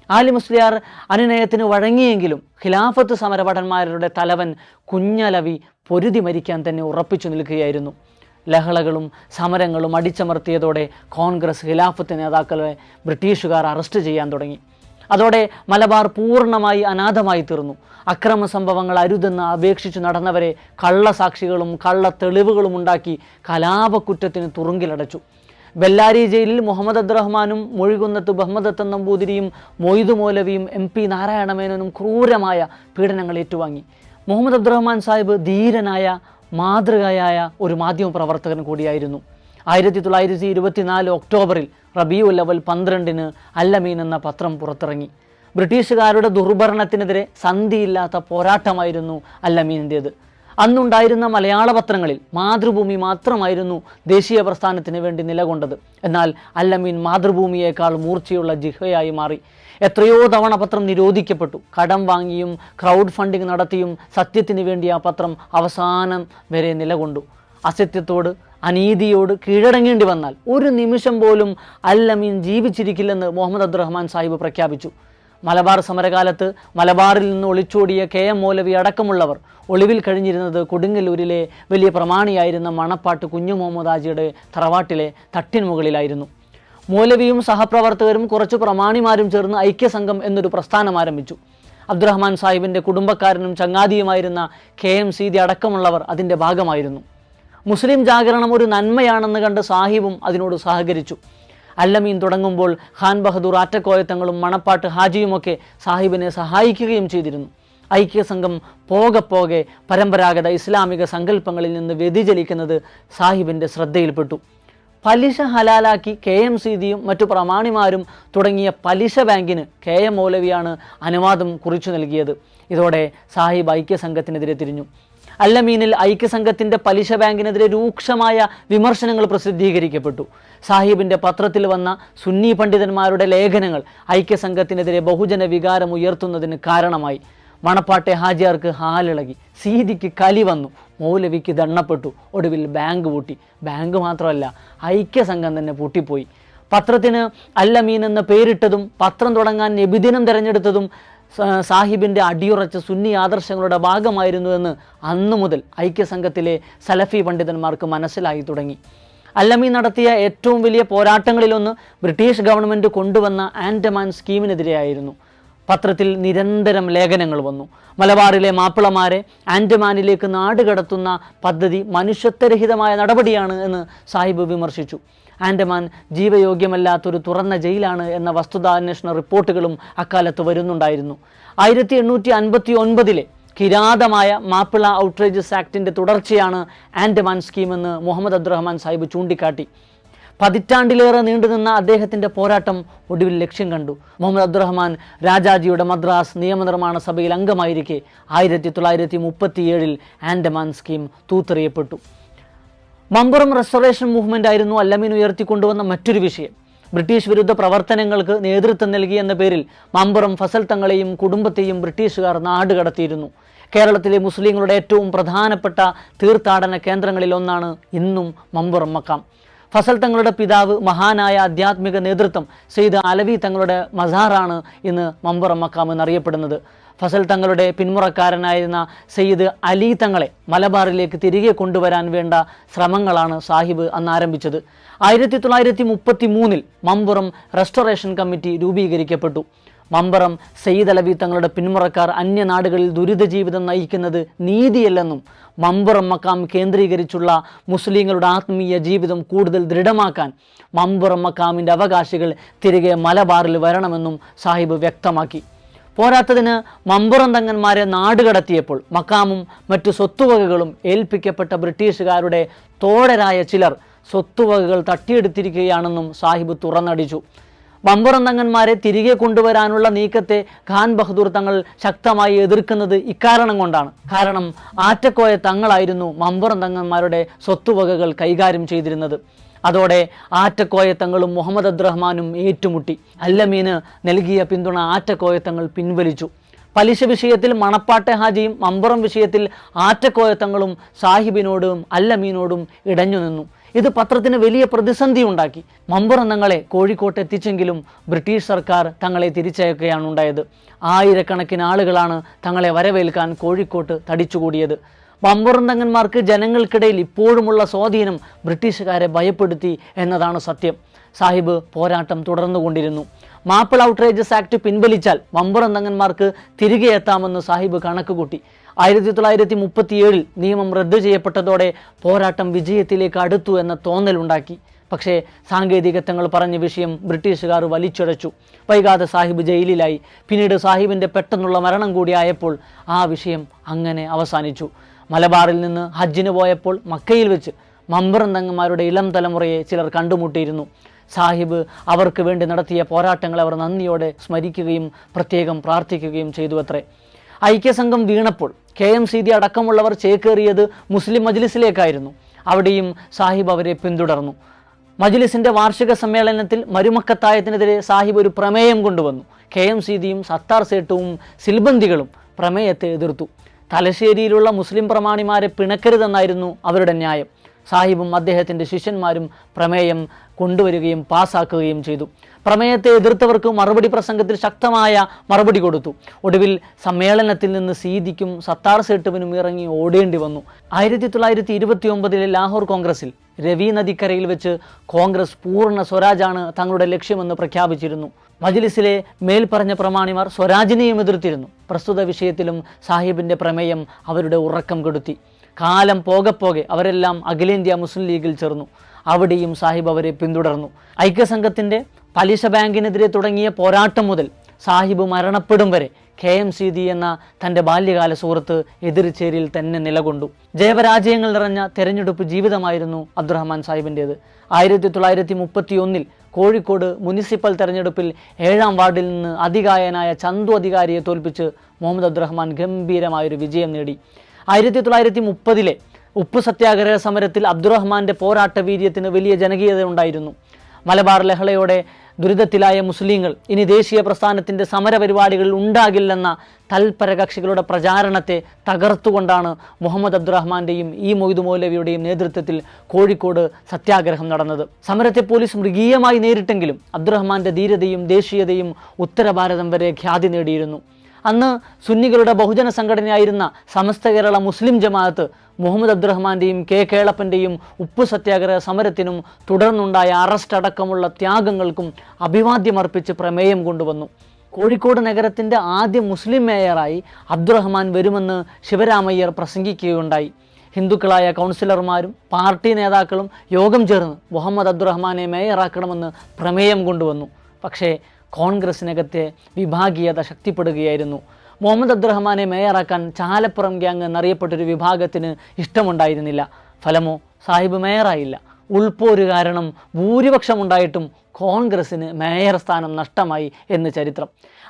A: ആലി മുസ്ലിയാർ അനുനയത്തിന് വഴങ്ങിയെങ്കിലും ഖിലാഫത്ത് സമരഭടന്മാരുടെ തലവൻ കുഞ്ഞലവി പൊരുതി മരിക്കാൻ തന്നെ ഉറപ്പിച്ചു നിൽക്കുകയായിരുന്നു. ലഹളകളും സമരങ്ങളും അടിച്ചമർത്തിയതോടെ കോൺഗ്രസ് ഖിലാഫത്ത് നേതാക്കളെ ബ്രിട്ടീഷുകാർ അറസ്റ്റ് ചെയ്യാൻ തുടങ്ങി. അതോടെ മലബാർ പൂർണ്ണമായി അനാഥമായി തീർന്നു. അക്രമ സംഭവങ്ങൾ അരുതെന്ന് അപേക്ഷിച്ചു നടന്നവരെ കള്ളസാക്ഷികളും കള്ള തെളിവുകളും ഉണ്ടാക്കി കലാപക്കുറ്റത്തിന് തുറുങ്കിലടച്ചു. ബെല്ലാരി ജയിലിൽ മുഹമ്മദ് അബ്ദുറഹ്മാനും മൊഴികുന്നത്ത് ബഹ്മദത്ത് നമ്പൂതിരിയും മൊയ്തു മൗലവിയും MP നാരായണമേനോനും ക്രൂരമായ പീഡനങ്ങൾ ഏറ്റുവാങ്ങി. മുഹമ്മദ് അബ്ദുറഹ്മാൻ സാഹിബ് ധീരനായ മാതൃകയായ ഒരു മാധ്യമപ്രവർത്തകൻ കൂടിയായിരുന്നു. 1924 ഒക്ടോബറിൽ റബീഉൽ അവൽ 12 അല്ലമീൻ എന്ന പത്രം പുറത്തിറങ്ങി. ബ്രിട്ടീഷുകാരുടെ ദുർഭരണത്തിനെതിരെ സന്ധിയില്ലാത്ത പോരാട്ടമായിരുന്നു അല്ലമീനിൻ്റേത്. അന്നുണ്ടായിരുന്ന മലയാള പത്രങ്ങളിൽ മാതൃഭൂമി മാത്രമായിരുന്നു ദേശീയ പ്രസ്ഥാനത്തിന് വേണ്ടി നിലകൊണ്ടത്. എന്നാൽ അല്ലമീൻ മാതൃഭൂമിയേക്കാൾ മൂർച്ചയുള്ള ജിഹയായി മാറി. എത്രയോ തവണ പത്രം നിരോധിക്കപ്പെട്ടു. കടം വാങ്ങിയും ക്രൗഡ് ഫണ്ടിങ് നടത്തിയും സത്യത്തിന് വേണ്ടി ആ പത്രം അവസാനം വരെ നിലകൊണ്ടു. അസത്യത്തോട് അനീതിയോട് കീഴടങ്ങേണ്ടി വന്നാൽ ഒരു നിമിഷം പോലും അല്ലമീൻ ജീവിച്ചിരിക്കില്ലെന്ന് മുഹമ്മദ് അബ്ദുറഹ്മാൻ സാഹിബ് പ്രഖ്യാപിച്ചു. മലബാർ സമരകാലത്ത് മലബാറിൽ നിന്ന് ഒളിച്ചോടിയ KM മൗലവി അടക്കമുള്ളവർ ഒളിവിൽ കഴിഞ്ഞിരുന്നത് കൊടുങ്ങല്ലൂരിലെ വലിയ പ്രമാണിയായിരുന്ന മണപ്പാട്ട് കുഞ്ഞു മുഹമ്മദ് ഹാജിയുടെ തറവാട്ടിലെ തട്ടിൻ മുകളിലായിരുന്നു. മൗലവിയും സഹപ്രവർത്തകരും കുറച്ച് പ്രമാണിമാരും ചേർന്ന് ഐക്യസംഘം എന്നൊരു പ്രസ്ഥാനം ആരംഭിച്ചു. അബ്ദുറഹ്മാൻ സാഹിബിൻ്റെ കുടുംബക്കാരനും ചങ്ങാതിയുമായിരുന്ന KM സീതി അടക്കമുള്ളവർ അതിൻ്റെ ഭാഗമായിരുന്നു. മുസ്ലിം ജാഗരണം ഒരു നന്മയാണെന്ന് കണ്ട് സാഹിബും അതിനോട് സഹകരിച്ചു. അല്ലമീൻ തുടങ്ങുമ്പോൾ ഖാൻ ബഹദൂർ ആറ്റക്കോയത്തങ്ങളും മണപ്പാട്ട് ഹാജിയുമൊക്കെ സാഹിബിനെ സഹായിക്കുകയും ചെയ്തിരുന്നു. ഐക്യസംഘം പോകെ പോകെ പരമ്പരാഗത ഇസ്ലാമിക സങ്കല്പങ്ങളിൽ നിന്ന് വ്യതിചലിക്കുന്നത് സാഹിബിൻ്റെ ശ്രദ്ധയിൽപ്പെട്ടു. പലിശ ഹലാലാക്കി KM സീതിയും മറ്റു പ്രമാണിമാരും തുടങ്ങിയ പലിശ ബാങ്കിന് KM മൗലവിയാണ് അനുവാദം കുറിച്ചു നൽകിയത്. ഇതോടെ സാഹിബ് ഐക്യസംഘത്തിനെതിരെ തിരിഞ്ഞു. അല്ലമീനിൽ ഐക്യസംഘത്തിൻ്റെ പലിശ ബാങ്കിനെതിരെ രൂക്ഷമായ വിമർശനങ്ങൾ പ്രസിദ്ധീകരിക്കപ്പെട്ടു. സാഹിബിൻ്റെ പത്രത്തിൽ വന്ന സുന്നി പണ്ഡിതന്മാരുടെ ലേഖനങ്ങൾ ഐക്യസംഘത്തിനെതിരെ ബഹുജന വികാരം ഉയർത്തുന്നതിന് കാരണമായി. മണപ്പാട്ടെ ഹാജിയാർക്ക് ഹാലിളകി, സീതിക്ക് കലി വന്നു, മൗലവിക്ക് ദണ്ണപ്പെട്ടു. ഒടുവിൽ ബാങ്ക് പൂട്ടി. ബാങ്ക് മാത്രമല്ല, ഐക്യസംഘം തന്നെ പൂട്ടിപ്പോയി. പത്രത്തിന് അല്ലമീൻ എന്ന പേരിട്ടതും പത്രം തുടങ്ങാൻ നബിദിനം തിരഞ്ഞെടുത്തതും സാഹിബിൻ്റെ അടിയുറച്ച സുന്നി ആദർശങ്ങളുടെ ഭാഗമായിരുന്നുവെന്ന് അന്നു മുതൽ ഐക്യസംഘത്തിലെ സലഫി പണ്ഡിതന്മാർക്ക് മനസ്സിലായി തുടങ്ങി. അല്ലമീൻ നടത്തിയ ഏറ്റവും വലിയ പോരാട്ടങ്ങളിലൊന്ന് ബ്രിട്ടീഷ് ഗവൺമെൻറ് കൊണ്ടുവന്ന ആൻഡമാൻ സ്കീമിനെതിരെയായിരുന്നു. പത്രത്തിൽ നിരന്തരം ലേഖനങ്ങൾ വന്നു. മലബാറിലെ മാപ്പിളമാരെ ആൻഡമാനിലേക്ക് നാടുകടത്തുന്ന പദ്ധതി മനുഷ്യത്വരഹിതമായ നടപടിയാണ് എന്ന് സാഹിബ് വിമർശിച്ചു. ആൻഡമാൻ ജീവയോഗ്യമല്ലാത്തൊരു തുറന്ന ജയിലാണ് എന്ന വസ്തുതാന്വേഷണ റിപ്പോർട്ടുകളും അക്കാലത്ത് വരുന്നുണ്ടായിരുന്നു. 1859 കിരാതമായ മാപ്പിള ഔട്ട്റേജസ് ആക്ടിൻ്റെ തുടർച്ചയാണ് ആൻഡമാൻ സ്കീമെന്ന് മുഹമ്മദ് അബ്ദുറഹ്മാൻ സാഹിബ് ചൂണ്ടിക്കാട്ടി. പതിറ്റാണ്ടിലേറെ നീണ്ടുനിന്ന അദ്ദേഹത്തിൻ്റെ പോരാട്ടം ഒടുവിൽ ലക്ഷ്യം കണ്ടു. മുഹമ്മദ് അബ്ദുറഹ്മാൻ രാജാജിയുടെ മദ്രാസ് നിയമനിർമ്മാണ സഭയിൽ അംഗമായിരിക്കെ 1937 ആൻഡമാൻ സ്കീം തൂത്തെറിയപ്പെട്ടു. മമ്പുറം റെസ്റ്റോറേഷൻ മൂവ്മെൻ്റ് ആയിരുന്നു അല്ലമീൻ ഉയർത്തിക്കൊണ്ടുവന്ന മറ്റൊരു വിഷയം. ബ്രിട്ടീഷ് വിരുദ്ധ പ്രവർത്തനങ്ങൾക്ക് നേതൃത്വം നൽകി എന്ന പേരിൽ മമ്പുറം ഫസൽ തങ്ങളെയും കുടുംബത്തെയും ബ്രിട്ടീഷുകാർ നാടുകടത്തിയിരുന്നു. കേരളത്തിലെ മുസ്ലിങ്ങളുടെ ഏറ്റവും പ്രധാനപ്പെട്ട തീർത്ഥാടന കേന്ദ്രങ്ങളിൽ ഒന്നാണ് ഇന്നും മമ്പുറം മക്കാം. ഫസൽ തങ്ങളുടെ പിതാവ് മഹാനായ ആധ്യാത്മിക നേതൃത്വം സെയ്ദ് അലവി തങ്ങളുടെ മസാറാണ് ഇന്ന് മമ്പുറം മക്കാം എന്നറിയപ്പെടുന്നത്. ഫസൽ തങ്ങളുടെ പിന്മുറക്കാരനായിരുന്ന സെയ്ദ് അലി തങ്ങളെ മലബാറിലേക്ക് തിരികെ കൊണ്ടുവരാൻ വേണ്ട ശ്രമങ്ങളാണ് സാഹിബ് അന്ന് ആരംഭിച്ചത്. 1933 മമ്പുറം റെസ്റ്റോറേഷൻ കമ്മിറ്റി രൂപീകരിക്കപ്പെട്ടു. മമ്പുറം സെയ്ദ് അലവി തങ്ങളുടെ പിന്മുറക്കാർ അന്യനാടുകളിൽ ദുരിത ജീവിതം നയിക്കുന്നത് നീതിയല്ലെന്നും മമ്പുറം മക്കാം കേന്ദ്രീകരിച്ചുള്ള മുസ്ലിങ്ങളുടെ ആത്മീയ ജീവിതം കൂടുതൽ ദൃഢമാക്കാൻ മമ്പുറം മക്കാമിൻ്റെ അവകാശികൾ തിരികെ മലബാറിൽ വരണമെന്നും സാഹിബ് വ്യക്തമാക്കി. പോരാത്തതിന് മമ്പുറം തങ്ങന്മാരെ നാടുകടത്തിയപ്പോൾ മക്കാമും മറ്റു സ്വത്തുവകകളും ഏൽപ്പിക്കപ്പെട്ട ബ്രിട്ടീഷുകാരുടെ തോഴരായ ചിലർ സ്വത്തുവകകൾ തട്ടിയെടുത്തിരിക്കുകയാണെന്നും സാഹിബ് തുറന്നടിച്ചു. മമ്പുറം തങ്ങന്മാരെ തിരികെ കൊണ്ടുവരാനുള്ള നീക്കത്തെ ഖാൻ ബഹദൂർ തങ്ങൾ ശക്തമായി എതിർക്കുന്നത് ഇക്കാരണം കൊണ്ടാണ്. കാരണം ആറ്റക്കോയ തങ്ങളായിരുന്നു മമ്പുറം തങ്ങന്മാരുടെ സ്വത്തുവകകൾ കൈകാര്യം ചെയ്തിരുന്നത്. അതോടെ ആറ്റക്കോയത്തങ്ങളും മുഹമ്മദ് അബ്ദുറഹ്മാനും ഏറ്റുമുട്ടി. അല്ലമീന് നൽകിയ പിന്തുണ ആറ്റക്കോയത്തങ്ങൾ പിൻവലിച്ചു. പലിശ വിഷയത്തിൽ മണപ്പാട്ടെ ഹാജിയും മമ്പുറം വിഷയത്തിൽ ആറ്റക്കോയത്തങ്ങളും സാഹിബിനോടും അല്ലമീനോടും ഇടഞ്ഞു നിന്നു. ഇത് പത്രത്തിന് വലിയ പ്രതിസന്ധി ഉണ്ടാക്കി. മമ്പുറം തങ്ങളെ കോഴിക്കോട്ട് എത്തിച്ചെങ്കിലും ബ്രിട്ടീഷ് സർക്കാർ തങ്ങളെ തിരിച്ചയക്കുകയാണ് ഉണ്ടായത്. ആയിരക്കണക്കിന് ആളുകളാണ് തങ്ങളെ വരവേൽക്കാൻ കോഴിക്കോട്ട് തടിച്ചുകൂടിയത്. മമ്പുറം തങ്ങന്മാർക്ക് ജനങ്ങൾക്കിടയിൽ ഇപ്പോഴുമുള്ള സ്വാധീനം ബ്രിട്ടീഷുകാരെ ഭയപ്പെടുത്തി എന്നതാണ് സത്യം. സാഹിബ് പോരാട്ടം തുടർന്നുകൊണ്ടിരുന്നു. മാപ്പിള ഔട്ട്റേജസ് ആക്ട് പിൻവലിച്ചാൽ മമ്പുറം തങ്ങന്മാർക്ക് തിരികെ എത്താമെന്ന് സാഹിബ് കണക്കുകൂട്ടി. 1937 നിയമം റദ്ദു ചെയ്യപ്പെട്ടതോടെ പോരാട്ടം വിജയത്തിലേക്ക് അടുത്തു എന്ന തോന്നലുണ്ടാക്കി. പക്ഷേ സാങ്കേതികത്വങ്ങൾ പറഞ്ഞ വിഷയം ബ്രിട്ടീഷുകാർ വലിച്ചൊഴച്ചു. വൈകാതെ സാഹിബ് ജയിലിലായി. പിന്നീട് സാഹിബിൻ്റെ പെട്ടെന്നുള്ള മരണം കൂടിയായപ്പോൾ ആ വിഷയം അങ്ങനെ അവസാനിച്ചു. മലബാറിൽ നിന്ന് ഹജ്ജിന് പോയപ്പോൾ മക്കയിൽ വെച്ച് മമ്പുറം തങ്ങന്മാരുടെ ഇളം തലമുറയെ ചിലർ കണ്ടുമുട്ടിയിരുന്നു. സാഹിബ് അവർക്ക് വേണ്ടി നടത്തിയ പോരാട്ടങ്ങൾ അവർ നന്ദിയോടെ സ്മരിക്കുകയും പ്രത്യേകം പ്രാർത്ഥിക്കുകയും ചെയ്തു അത്രേ. ഐക്യസംഘം വീണപ്പോൾ KM സീതി അടക്കമുള്ളവർ ചേക്കേറിയത് മുസ്ലിം മജ്ലിസിലേക്കായിരുന്നു. അവിടെയും സാഹിബ് അവരെ പിന്തുടർന്നു. മജ്ലിസിൻ്റെ വാർഷിക സമ്മേളനത്തിൽ മരുമക്കത്തായത്തിനെതിരെ സാഹിബ് ഒരു പ്രമേയം കൊണ്ടുവന്നു. KM സീതിയും സത്താർ സേട്ടുവും സിൽബന്ദികളും പ്രമേയത്തെ എതിർത്തു. തലശ്ശേരിയിലുള്ള മുസ്ലിം പ്രമാണിമാരെ പിണക്കരുതെന്നായിരുന്നു അവരുടെ ന്യായം. സാഹിബും അദ്ദേഹത്തിൻ്റെ ശിഷ്യന്മാരും പ്രമേയം കൊണ്ടുവരികയും പാസ്സാക്കുകയും ചെയ്തു. പ്രമേയത്തെ എതിർത്തവർക്ക് മറുപടി പ്രസംഗത്തിൽ ശക്തമായ മറുപടി കൊടുത്തു. ഒടുവിൽ സമ്മേളനത്തിൽ നിന്ന് സീതിക്കും സത്താർ സേട്ടുവിനും ഇറങ്ങി ഓടേണ്ടി വന്നു. 1929 ലാഹോർ കോൺഗ്രസിൽ രവി നദിക്കരയിൽ വെച്ച് കോൺഗ്രസ് പൂർണ്ണ സ്വരാജാണ് തങ്ങളുടെ ലക്ഷ്യമെന്ന് പ്രഖ്യാപിച്ചിരുന്നു. മജ്ലിസിലെ മേൽപ്പറഞ്ഞ പ്രമാണിമാർ സ്വരാജിനെയും എതിർത്തിരുന്നു. പ്രസ്തുത വിഷയത്തിലും സാഹിബിൻ്റെ പ്രമേയം അവരുടെ ഉറക്കം കെടുത്തി. കാലം പോകെ അവരെല്ലാം അഖിലേന്ത്യാ മുസ്ലിം ലീഗിൽ ചേർന്നു. അവിടെയും സാഹിബ് അവരെ പിന്തുടർന്നു. ഐക്യസംഘത്തിൻ്റെ പലിശ ബാങ്കിനെതിരെ തുടങ്ങിയ പോരാട്ടം മുതൽ സാഹിബ് മരണപ്പെടും വരെ KM സീതി എന്ന തൻ്റെ ബാല്യകാല സുഹൃത്ത് എതിർചേരിയിൽ തന്നെ നിലകൊണ്ടു. ജയപരാജയങ്ങൾ നിറഞ്ഞ തെരഞ്ഞെടുപ്പ് ജീവിതമായിരുന്നു അബ്ദുറഹ്മാൻ സാഹിബിൻ്റേത്. 1931 കോഴിക്കോട് മുനിസിപ്പൽ തെരഞ്ഞെടുപ്പിൽ 7ാം വാർഡിൽ നിന്ന് അതികായനായ ചന്തു അധികാരിയെ തോൽപ്പിച്ച് മുഹമ്മദ് അബ്ദുറഹ്മാൻ ഗംഭീരമായൊരു വിജയം നേടി. 1930 ഉപ്പ് സത്യാഗ്രഹ സമരത്തിൽ അബ്ദുറഹ്മാൻ്റെ പോരാട്ട വീര്യത്തിന് വലിയ ജനകീയത ഉണ്ടായിരുന്നു. മലബാർ ലഹളയോടെ ദുരിതത്തിലായ മുസ്ലിങ്ങൾ ഇനി ദേശീയ പ്രസ്ഥാനത്തിൻ്റെ സമരപരിപാടികളിൽ ഉണ്ടാകില്ലെന്ന തൽപര കക്ഷികളുടെ പ്രചാരണത്തെ തകർത്തുകൊണ്ടാണ് മുഹമ്മദ് അബ്ദുറഹ്മാൻ്റെയും മൊയ്തു മൗലവിയുടെയും നേതൃത്വത്തിൽ കോഴിക്കോട് സത്യാഗ്രഹം നടന്നത്. സമരത്തെ പോലീസ് മൃഗീയമായി നേരിട്ടെങ്കിലും അബ്ദുറഹ്മാൻ്റെ ധീരതയും ദേശീയതയും ഉത്തരഭാരതം വരെ ഖ്യാതി നേടിയിരുന്നു. അന്ന് സുന്നികളുടെ ബഹുജന സംഘടനയായിരുന്ന സമസ്ത കേരള മുസ്ലിം ജമാഅത്ത് മുഹമ്മദ് അബ്ദുറഹ്മാൻ്റെയും കേളപ്പൻ്റെയും ഉപ്പു സത്യാഗ്രഹ സമരത്തിനും തുടർന്നുണ്ടായ അറസ്റ്റ് അടക്കമുള്ള ത്യാഗങ്ങൾക്കും അഭിവാദ്യമർപ്പിച്ച് പ്രമേയം കൊണ്ടുവന്നു. കോഴിക്കോട് നഗരത്തിൻ്റെ ആദ്യ മുസ്ലിം മേയറായി അബ്ദുറഹ്മാൻ വരുമെന്ന് ശിവരാമയ്യർ പ്രസംഗിക്കുകയുണ്ടായി. ഹിന്ദുക്കളായ കൗൺസിലർമാരും പാർട്ടി നേതാക്കളും യോഗം ചേർന്ന് മുഹമ്മദ് അബ്ദുറഹ്മാനെ മേയറാക്കണമെന്ന് പ്രമേയം കൊണ്ടുവന്നു. പക്ഷേ കോൺഗ്രസിനകത്തെ വിഭാഗീയത ശക്തിപ്പെടുകയായിരുന്നു. മുഹമ്മദ് അബ്ദുറഹ്മാനെ മേയറാക്കാൻ ചാലപ്പുറം ഗ്യാങ് എന്നറിയപ്പെട്ടൊരു വിഭാഗത്തിന് ഇഷ്ടമുണ്ടായിരുന്നില്ല. ഫലമോ സാഹിബ് മേയറായില്ല. ഉൾപ്പോര് കാരണം ഭൂരിപക്ഷമുണ്ടായിട്ടും കോൺഗ്രസിന് മേയർ സ്ഥാനം നഷ്ടമായി എന്ന് ചരിത്രം.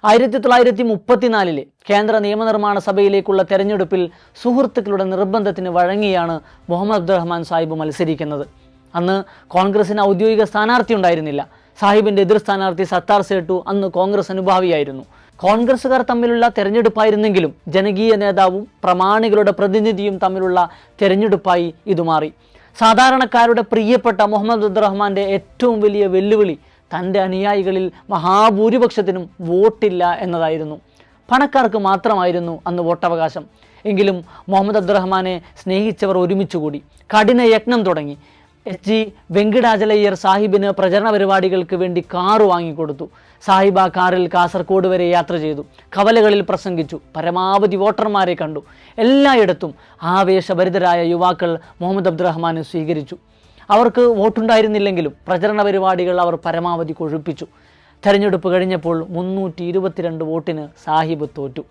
A: 1934 കേന്ദ്ര നിയമനിർമ്മാണ സഭയിലേക്കുള്ള തെരഞ്ഞെടുപ്പിൽ സുഹൃത്തുക്കളുടെ നിർബന്ധത്തിന് വഴങ്ങിയാണ് മുഹമ്മദ് അബ്ദുറഹ്മാൻ സാഹിബ് മത്സരിക്കുന്നത്. അന്ന് കോൺഗ്രസിന് ഔദ്യോഗിക സ്ഥാനാർത്ഥി ഉണ്ടായിരുന്നില്ല. സാഹിബിൻ്റെ എതിർ സ്ഥാനാർത്ഥി സത്താർ സേട്ടു അന്ന് കോൺഗ്രസ് അനുഭാവിയായിരുന്നു. കോൺഗ്രസുകാർ തമ്മിലുള്ള തെരഞ്ഞെടുപ്പായിരുന്നെങ്കിലും ജനകീയ നേതാവും പ്രമാണികളുടെ പ്രതിനിധിയും തമ്മിലുള്ള തെരഞ്ഞെടുപ്പായി ഇത് മാറി. സാധാരണക്കാരുടെ പ്രിയപ്പെട്ട മുഹമ്മദ് അബ്ദുറഹ്മാൻ്റെ ഏറ്റവും വലിയ വെല്ലുവിളി തൻ്റെ അനുയായികളിൽ മഹാഭൂരിപക്ഷത്തിനും വോട്ടില്ല എന്നതായിരുന്നു. പണക്കാർക്ക് മാത്രമായിരുന്നു അന്ന് വോട്ടവകാശം. എങ്കിലും മുഹമ്മദ് അബ്ദുറഹ്മാനെ സ്നേഹിച്ചവർ ഒരുമിച്ചുകൂടി കഠിന യജ്ഞം തുടങ്ങി. എച്ച് ജി വെങ്കിടാചലയ്യർ സാഹിബിന് പ്രചരണ പരിപാടികൾക്ക് വേണ്ടി കാറ് വാങ്ങിക്കൊടുത്തു. സാഹിബ് ആ കാറിൽ കാസർഗോഡ് വരെ യാത്ര ചെയ്തു. കവലകളിൽ പ്രസംഗിച്ചു. പരമാവധി വോട്ടർമാരെ കണ്ടു. എല്ലായിടത്തും ആവേശഭരിതരായ യുവാക്കൾ മുഹമ്മദ് അബ്ദുറഹ്മാനെ സ്വീകരിച്ചു. അവർക്ക് വോട്ടുണ്ടായിരുന്നില്ലെങ്കിലും പ്രചരണ പരിപാടികൾ അവർ പരമാവധി കൊഴുപ്പിച്ചു. തെരഞ്ഞെടുപ്പ് കഴിഞ്ഞപ്പോൾ 322 വോട്ടിന് സാഹിബ് തോറ്റു.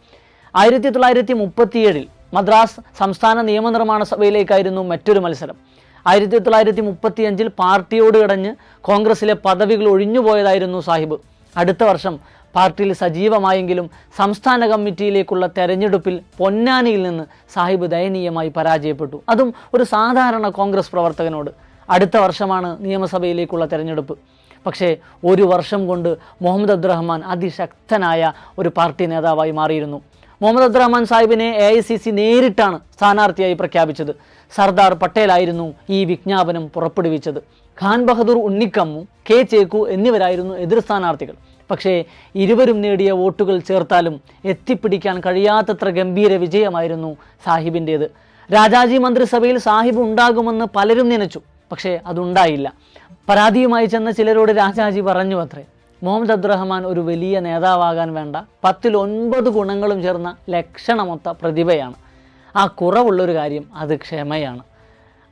A: 1937 മദ്രാസ് സംസ്ഥാന നിയമനിർമ്മാണ സഭയിലേക്കായിരുന്നു മറ്റൊരു മത്സരം. 1935 പാർട്ടിയോട് കടഞ്ഞ് കോൺഗ്രസിലെ പദവികൾ ഒഴിഞ്ഞുപോയതായിരുന്നു സാഹിബ്. അടുത്ത വർഷം പാർട്ടിയിൽ സജീവമായെങ്കിലും സംസ്ഥാന കമ്മിറ്റിയിലേക്കുള്ള തെരഞ്ഞെടുപ്പിൽ പൊന്നാനിയിൽ നിന്ന് സാഹിബ് ദയനീയമായി പരാജയപ്പെട്ടു. അതും ഒരു സാധാരണ കോൺഗ്രസ് പ്രവർത്തകനോട്. അടുത്ത വർഷമാണ് നിയമസഭയിലേക്കുള്ള തെരഞ്ഞെടുപ്പ്. പക്ഷേ ഒരു വർഷം കൊണ്ട് മുഹമ്മദ് അബ്ദുറഹ്മാൻ അതിശക്തനായ ഒരു പാർട്ടി നേതാവായി മാറിയിരുന്നു. മുഹമ്മദ് അബ്ദുറഹ്മാൻ സാഹിബിനെ AICC നേരിട്ടാണ് സ്ഥാനാർത്ഥിയായി പ്രഖ്യാപിച്ചത്. സർദാർ പട്ടേലായിരുന്നു ഈ വിജ്ഞാപനം പുറപ്പെടുവിച്ചത്. ഖാൻ ബഹദൂർ ഉണ്ണിക്കമ്മു, കെ ചേക്കു എന്നിവരായിരുന്നു എതിർ സ്ഥാനാർത്ഥികൾ. പക്ഷേ ഇരുവരും നേടിയ വോട്ടുകൾ ചേർത്താലും എത്തിപ്പിടിക്കാൻ കഴിയാത്തത്ര ഗംഭീര വിജയമായിരുന്നു സാഹിബിൻ്റേത്. രാജാജി മന്ത്രിസഭയിൽ സാഹിബ് ഉണ്ടാകുമെന്ന് പലരും നനച്ചു. പക്ഷേ അതുണ്ടായില്ല. പരാതിയുമായി ചെന്ന ചിലരോട് രാജാജി പറഞ്ഞു അത്രേ, മുഹമ്മദ് അബ്ദുറഹ്മാൻ ഒരു വലിയ നേതാവാകാൻ വേണ്ട 10ൽ 9 ഗുണങ്ങളും ചേർന്ന ലക്ഷണമൊത്ത പ്രതിഭയാണ്. ആ കുറവുള്ളൊരു കാര്യം അത് ക്ഷമയാണ്.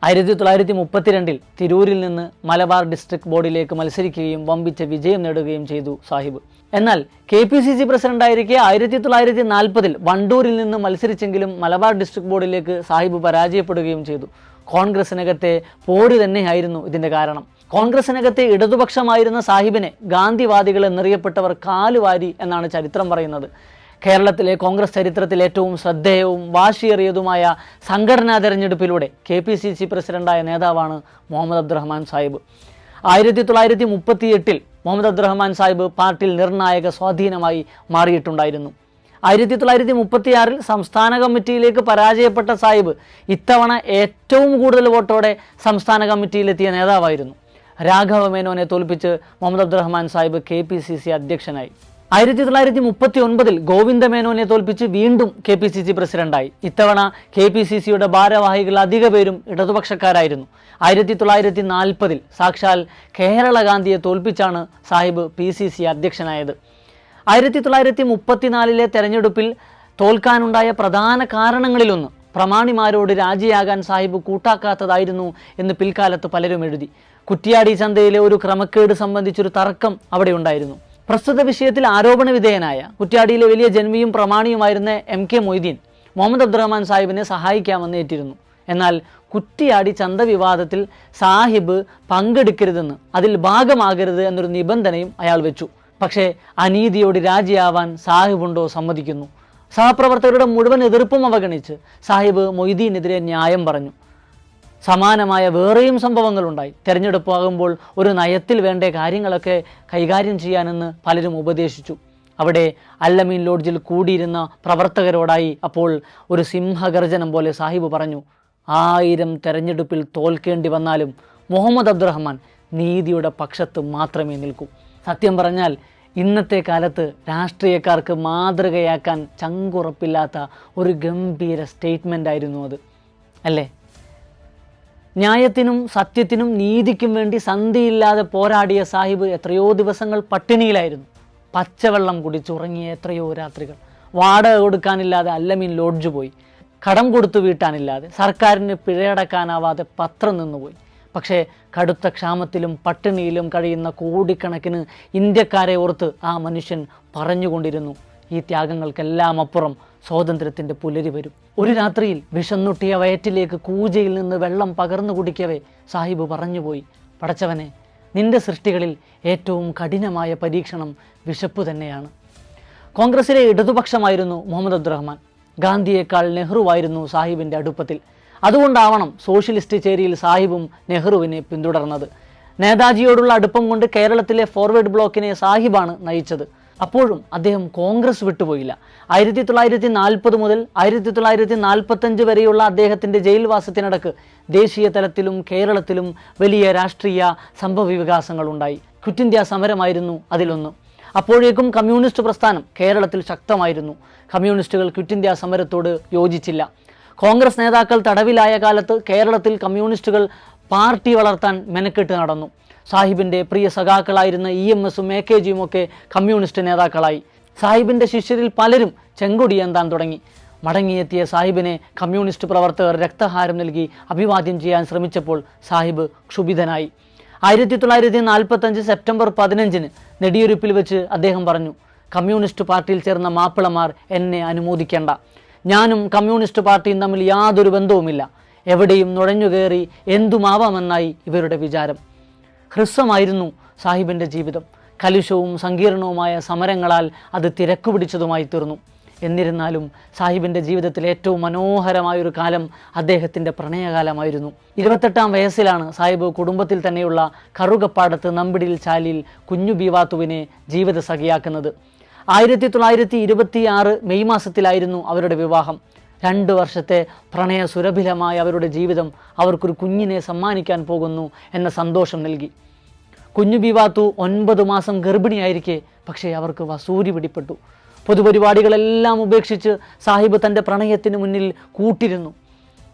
A: 1932 തിരൂരിൽ നിന്ന് മലബാർ ഡിസ്ട്രിക്ട് ബോർഡിലേക്ക് മത്സരിക്കുകയും വമ്പിച്ച വിജയം നേടുകയും ചെയ്തു സാഹിബ്. എന്നാൽ KPCC പ്രസിഡന്റായിരിക്കെ 1940 വണ്ടൂരിൽ നിന്ന് മത്സരിച്ചെങ്കിലും മലബാർ ഡിസ്ട്രിക്ട് ബോർഡിലേക്ക് സാഹിബ് പരാജയപ്പെടുകയും ചെയ്തു. കോൺഗ്രസിനകത്തെ പോര് തന്നെയായിരുന്നു ഇതിൻ്റെ കാരണം. കോൺഗ്രസിനകത്തെ ഇടതുപക്ഷമായിരുന്ന സാഹിബിനെ ഗാന്ധിവാദികൾ എന്നറിയപ്പെട്ടവർ കാലുവാരി എന്നാണ് ചരിത്രം പറയുന്നത്. കേരളത്തിലെ കോൺഗ്രസ് ചരിത്രത്തിൽ ഏറ്റവും ശ്രദ്ധേയവും വാശിയേറിയതുമായ സംഘടനാ തെരഞ്ഞെടുപ്പിലൂടെ KPCC പ്രസിഡന്റായ നേതാവാണ് മുഹമ്മദ് അബ്ദുറഹ്മാൻ സാഹിബ്. 1938 മുഹമ്മദ് അബ്ദുറഹ്മാൻ സാഹിബ് പാർട്ടിയിൽ നിർണായക സ്വാധീനമായി മാറിയിട്ടുണ്ടായിരുന്നു. 1936 സംസ്ഥാന കമ്മിറ്റിയിലേക്ക് പരാജയപ്പെട്ട സാഹിബ് ഇത്തവണ ഏറ്റവും കൂടുതൽ വോട്ടോടെ സംസ്ഥാന കമ്മിറ്റിയിലെത്തിയ നേതാവായിരുന്നു. രാഘവ മേനോനെ തോൽപ്പിച്ച് മുഹമ്മദ് അബ്ദുറഹ്മാൻ സാഹിബ് KPCC അധ്യക്ഷനായി. 1939 ഗോവിന്ദ മേനോനെ തോൽപ്പിച്ച് വീണ്ടും KPCC പ്രസിഡന്റായി. ഇത്തവണ KPCCയുടെ ഭാരവാഹികൾ അധിക പേരും ഇടതുപക്ഷക്കാരായിരുന്നു. 1940 സാക്ഷാൽ കേരള ഗാന്ധിയെ തോൽപ്പിച്ചാണ് സാഹിബ് PCC അധ്യക്ഷനായത്. 1934 തെരഞ്ഞെടുപ്പിൽ തോൽക്കാനുണ്ടായ പ്രധാന കാരണങ്ങളിലൊന്ന് പ്രമാണിമാരോട് രാജിയാകാൻ സാഹിബ് കൂട്ടാക്കാത്തതായിരുന്നു എന്ന് പിൽക്കാലത്ത് പലരും എഴുതി. കുറ്റിയാടി ചന്തയിലെ ഒരു ക്രമക്കേട് സംബന്ധിച്ചൊരു തർക്കം അവിടെ ഉണ്ടായിരുന്നു. പ്രസ്തുത വിഷയത്തിൽ ആരോപണ വിധേയനായ കുറ്റ്യാടിയിലെ വലിയ ജന്മിയും പ്രമാണിയുമായിരുന്ന MK മൊയ്തീൻ മുഹമ്മദ് അബ്ദുറഹ്മാൻ സാഹിബിനെ സഹായിക്കാമെന്ന് ഏറ്റിരുന്നു. എന്നാൽ കുറ്റിയാടി ചന്ത വിവാദത്തിൽ സാഹിബ് പങ്കെടുക്കരുതെന്ന്, അതിൽ ഭാഗമാകരുത് എന്നൊരു നിബന്ധനയും അയാൾ വെച്ചു. പക്ഷേ അനീതിയോട് രാജിയാവാൻ സാഹിബുണ്ടോ സമ്മതിക്കുന്നു. സഹപ്രവർത്തകരുടെ മുഴുവൻ എതിർപ്പും അവഗണിച്ച് സാഹിബ് മൊയ്തീനെതിരെ ന്യായം പറഞ്ഞു. സമാനമായ വേറെയും സംഭവങ്ങളുണ്ടായി. തെരഞ്ഞെടുപ്പ് ആകുമ്പോൾ ഒരു നയത്തിൽ വേണ്ട കാര്യങ്ങളൊക്കെ കൈകാര്യം ചെയ്യാനെന്ന് പലരും ഉപദേശിച്ചു. അവിടെ അല്ലമീൻ ലോഡ്ജിൽ കൂടിയിരുന്ന പ്രവർത്തകരോടായി അപ്പോൾ ഒരു സിംഹഗർജനം പോലെ സാഹിബ് പറഞ്ഞു, 1000 തെരഞ്ഞെടുപ്പിൽ തോൽക്കേണ്ടി വന്നാലും മുഹമ്മദ് അബ്ദുറഹ്മാൻ നീതിയുടെ പക്ഷത്ത് മാത്രമേ നിൽക്കൂ. സത്യം പറഞ്ഞാൽ ഇന്നത്തെ കാലത്ത് രാഷ്ട്രീയക്കാർക്ക് മാതൃകയാക്കാൻ ചങ്കുറപ്പില്ലാത്ത ഒരു ഗംഭീര സ്റ്റേറ്റ്മെൻ്റ് ആയിരുന്നു അത്, അല്ലേ? ന്യായത്തിനും സത്യത്തിനും നീതിക്കും വേണ്ടി സന്ധിയില്ലാതെ പോരാടിയ സാഹിബ് എത്രയോ ദിവസങ്ങൾ പട്ടിണിയിലായിരുന്നു. പച്ചവെള്ളം കുടിച്ചുറങ്ങിയ എത്രയോ രാത്രികൾ, വാടക കൊടുക്കാനില്ലാതെ അല്ലമീൻ ലോഡ്ജ് പോയി, കടം കൊടുത്തു വീട്ടാനില്ലാതെ, സർക്കാരിന് പിഴയടക്കാനാവാതെ പത്രം നിന്നുപോയി. പക്ഷേ കടുത്ത ക്ഷാമത്തിലും പട്ടിണിയിലും കഴിയുന്ന കോടിക്കണക്കിന് ഇന്ത്യക്കാരെ ഓർത്ത് ആ മനുഷ്യൻ പറഞ്ഞുകൊണ്ടിരുന്നു, ഈ ത്യാഗങ്ങൾക്കെല്ലാം അപ്പുറം സ്വാതന്ത്ര്യത്തിൻ്റെ പുലരി വരും. ഒരു രാത്രിയിൽ വിഷന്നൊട്ടിയ വയറ്റിലേക്ക് കൂജയിൽ നിന്ന് വെള്ളം പകർന്നു കുടിക്കവേ സാഹിബ് പറഞ്ഞുപോയി, പടച്ചവനെ, നിന്റെ സൃഷ്ടികളിൽ ഏറ്റവും കഠിനമായ പരീക്ഷണം വിശപ്പ് തന്നെയാണ്. കോൺഗ്രസിലെ ഇടതുപക്ഷമായിരുന്നു മുഹമ്മദ് അബ്ദുറഹ്മാൻ. ഗാന്ധിയേക്കാൾ നെഹ്റുവായിരുന്നു സാഹിബിൻ്റെ അടുപ്പത്തിൽ. അതുകൊണ്ടാവണം സോഷ്യലിസ്റ്റ് ചേരിയിൽ സാഹിബും നെഹ്റുവിനെ പിന്തുടർന്നത്. നേതാജിയോടുള്ള അടുപ്പം കൊണ്ട് കേരളത്തിലെ ഫോർവേഡ് ബ്ലോക്കിനെ സാഹിബാണ് നയിച്ചത്. അപ്പോഴും അദ്ദേഹം കോൺഗ്രസ് വിട്ടുപോയില്ല. 1940 മുതൽ 1945 വരെയുള്ള അദ്ദേഹത്തിൻ്റെ ജയിൽവാസത്തിനിടക്ക് ദേശീയ തലത്തിലും കേരളത്തിലും വലിയ രാഷ്ട്രീയ സംഭവവികാസങ്ങളുണ്ടായി. ക്വിറ്റ് ഇന്ത്യ സമരമായിരുന്നു അതിലൊന്ന്. അപ്പോഴേക്കും കമ്മ്യൂണിസ്റ്റ് പ്രസ്ഥാനം കേരളത്തിൽ ശക്തമായിരുന്നു. കമ്മ്യൂണിസ്റ്റുകൾ ക്വിറ്റ് ഇന്ത്യ സമരത്തോട് യോജിച്ചില്ല. കോൺഗ്രസ് നേതാക്കൾ തടവിലായ കാലത്ത് കേരളത്തിൽ കമ്മ്യൂണിസ്റ്റുകൾ പാർട്ടി വളർത്താൻ മെനക്കെട്ട് നടന്നു. സാഹിബിൻ്റെ പ്രിയ സഖാക്കളായിരുന്ന EMS-ഉം AKG-യും ഒക്കെ കമ്മ്യൂണിസ്റ്റ് നേതാക്കളായി. സാഹിബിൻ്റെ ശിഷ്യരിൽ പലരും ചെങ്കൊടിയേന്താൻ തുടങ്ങി. മടങ്ങിയെത്തിയ സാഹിബിനെ കമ്മ്യൂണിസ്റ്റ് പ്രവർത്തകർ രക്തഹാരം നൽകി അഭിവാദ്യം ചെയ്യാൻ ശ്രമിച്ചപ്പോൾ സാഹിബ് ക്ഷുഭിതനായി. 1945 സെപ്റ്റംബർ 15 നെടിയൊരുപ്പിൽ വെച്ച് അദ്ദേഹം പറഞ്ഞു, കമ്മ്യൂണിസ്റ്റ് പാർട്ടിയിൽ ചേർന്ന മാപ്പിളമാർ എന്നെ അനുമോദിക്കേണ്ട. ഞാനും കമ്മ്യൂണിസ്റ്റ് പാർട്ടിയും തമ്മിൽ യാതൊരു ബന്ധവുമില്ല. എവിടെയും നുഴഞ്ഞുകയറി എന്തുമാവാമെന്നായി ഇവരുടെ വിചാരം. ഹ്രസ്വമായിരുന്നു സാഹിബിൻ്റെ ജീവിതം. കലുഷവും സങ്കീർണവുമായ സമരങ്ങളാൽ അത് തിരക്കുപിടിച്ചതുമായി തീർന്നു. എന്നിരുന്നാലും സാഹിബിൻ്റെ ജീവിതത്തിലെ ഏറ്റവും മനോഹരമായൊരു കാലം അദ്ദേഹത്തിൻ്റെ പ്രണയകാലമായിരുന്നു. 28-ാം വയസ്സിലാണ് സാഹിബ് കുടുംബത്തിൽ തന്നെയുള്ള കറുകപ്പാടത്ത് നമ്പിടിൽ ചാലിൽ കുഞ്ഞു ബീവാത്തുവിനെ ജീവിത സഖിയാക്കുന്നത്. 1926 മെയ് മാസത്തിലായിരുന്നു അവരുടെ വിവാഹം. 2 വർഷത്തെ പ്രണയ സുരഭിലമായ അവരുടെ ജീവിതം അവർക്കൊരു കുഞ്ഞിനെ സമ്മാനിക്കാൻ പോകുന്നു എന്ന സന്തോഷം നൽകി. കുഞ്ഞു ബീവാത്തു 9 മാസം ഗർഭിണിയായിരിക്കെ പക്ഷേ അവർക്ക് വസൂരി പിടിപ്പെട്ടു. പൊതുപരിപാടികളെല്ലാം ഉപേക്ഷിച്ച് സാഹിബ് തൻ്റെ പ്രണയത്തിന് മുന്നിൽ കൂട്ടിരുന്നു.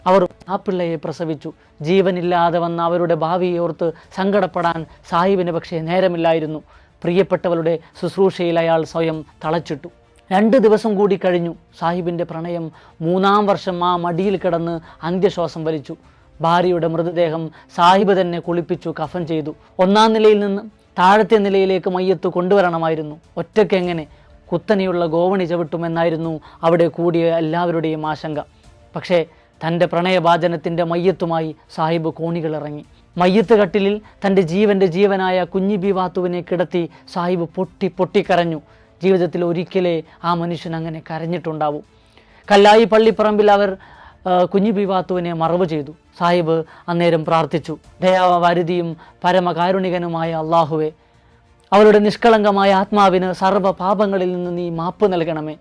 A: അവർ ആ പിള്ളയെ പ്രസവിച്ചു. ജീവനില്ലാതെ വന്ന അവരുടെ ഭാവിയെ ഓർത്ത് സങ്കടപ്പെടാൻ സാഹിബിന് പക്ഷേ നേരമില്ലായിരുന്നു. പ്രിയപ്പെട്ടവരുടെ ശുശ്രൂഷയിൽ അയാൾ സ്വയം തളച്ചിട്ടു. 2 ദിവസം കൂടി കഴിഞ്ഞു. സാഹിബിൻ്റെ പ്രണയം 3-ാം വർഷം ആ മടിയിൽ കിടന്ന് അന്ത്യശ്വാസം വലിച്ചു. ഭാര്യയുടെ മൃതദേഹം സാഹിബ് തന്നെ കുളിപ്പിച്ചു കഫൻ ചെയ്തു. 1-ാം നിലയിൽ നിന്ന് താഴത്തെ നിലയിലേക്ക് മയ്യത്ത് കൊണ്ടുവരണമായിരുന്നു. ഒറ്റയ്ക്കെങ്ങനെ കുത്തനെയുള്ള ഗോവണി ചവിട്ടുമെന്നായിരുന്നു അവിടെ കൂടിയ എല്ലാവരുടെയും ആശങ്ക. പക്ഷേ തൻ്റെ പ്രണയഭാജനത്തിൻ്റെ മയ്യത്തുമായി സാഹിബ് കോണികളിറങ്ങി. മയ്യത്ത് കട്ടിലിൽ തൻ്റെ ജീവനായ കുഞ്ഞി ബീവാത്തുവിനെ കിടത്തി സാഹിബ് പൊട്ടിക്കരഞ്ഞു. ജീവിതത്തിൽ ഒരിക്കലേ ആ മനുഷ്യൻ അങ്ങനെ കരഞ്ഞിട്ടുണ്ടാവും. കല്ലായി പള്ളിപ്പറമ്പിൽ അവർ കുഞ്ഞി ബീവാത്തുവിനെ മറവ് ചെയ്തു. സാഹിബ് അന്നേരം പ്രാർത്ഥിച്ചു, ദയാവാരിധിയും പരമകാരുണികനുമായ അള്ളാഹുവേ, അവളുടെ നിഷ്കളങ്കമായ ആത്മാവിന് സർവ്വ പാപങ്ങളിൽ നിന്ന് നീ മാപ്പ് നൽകണമേ.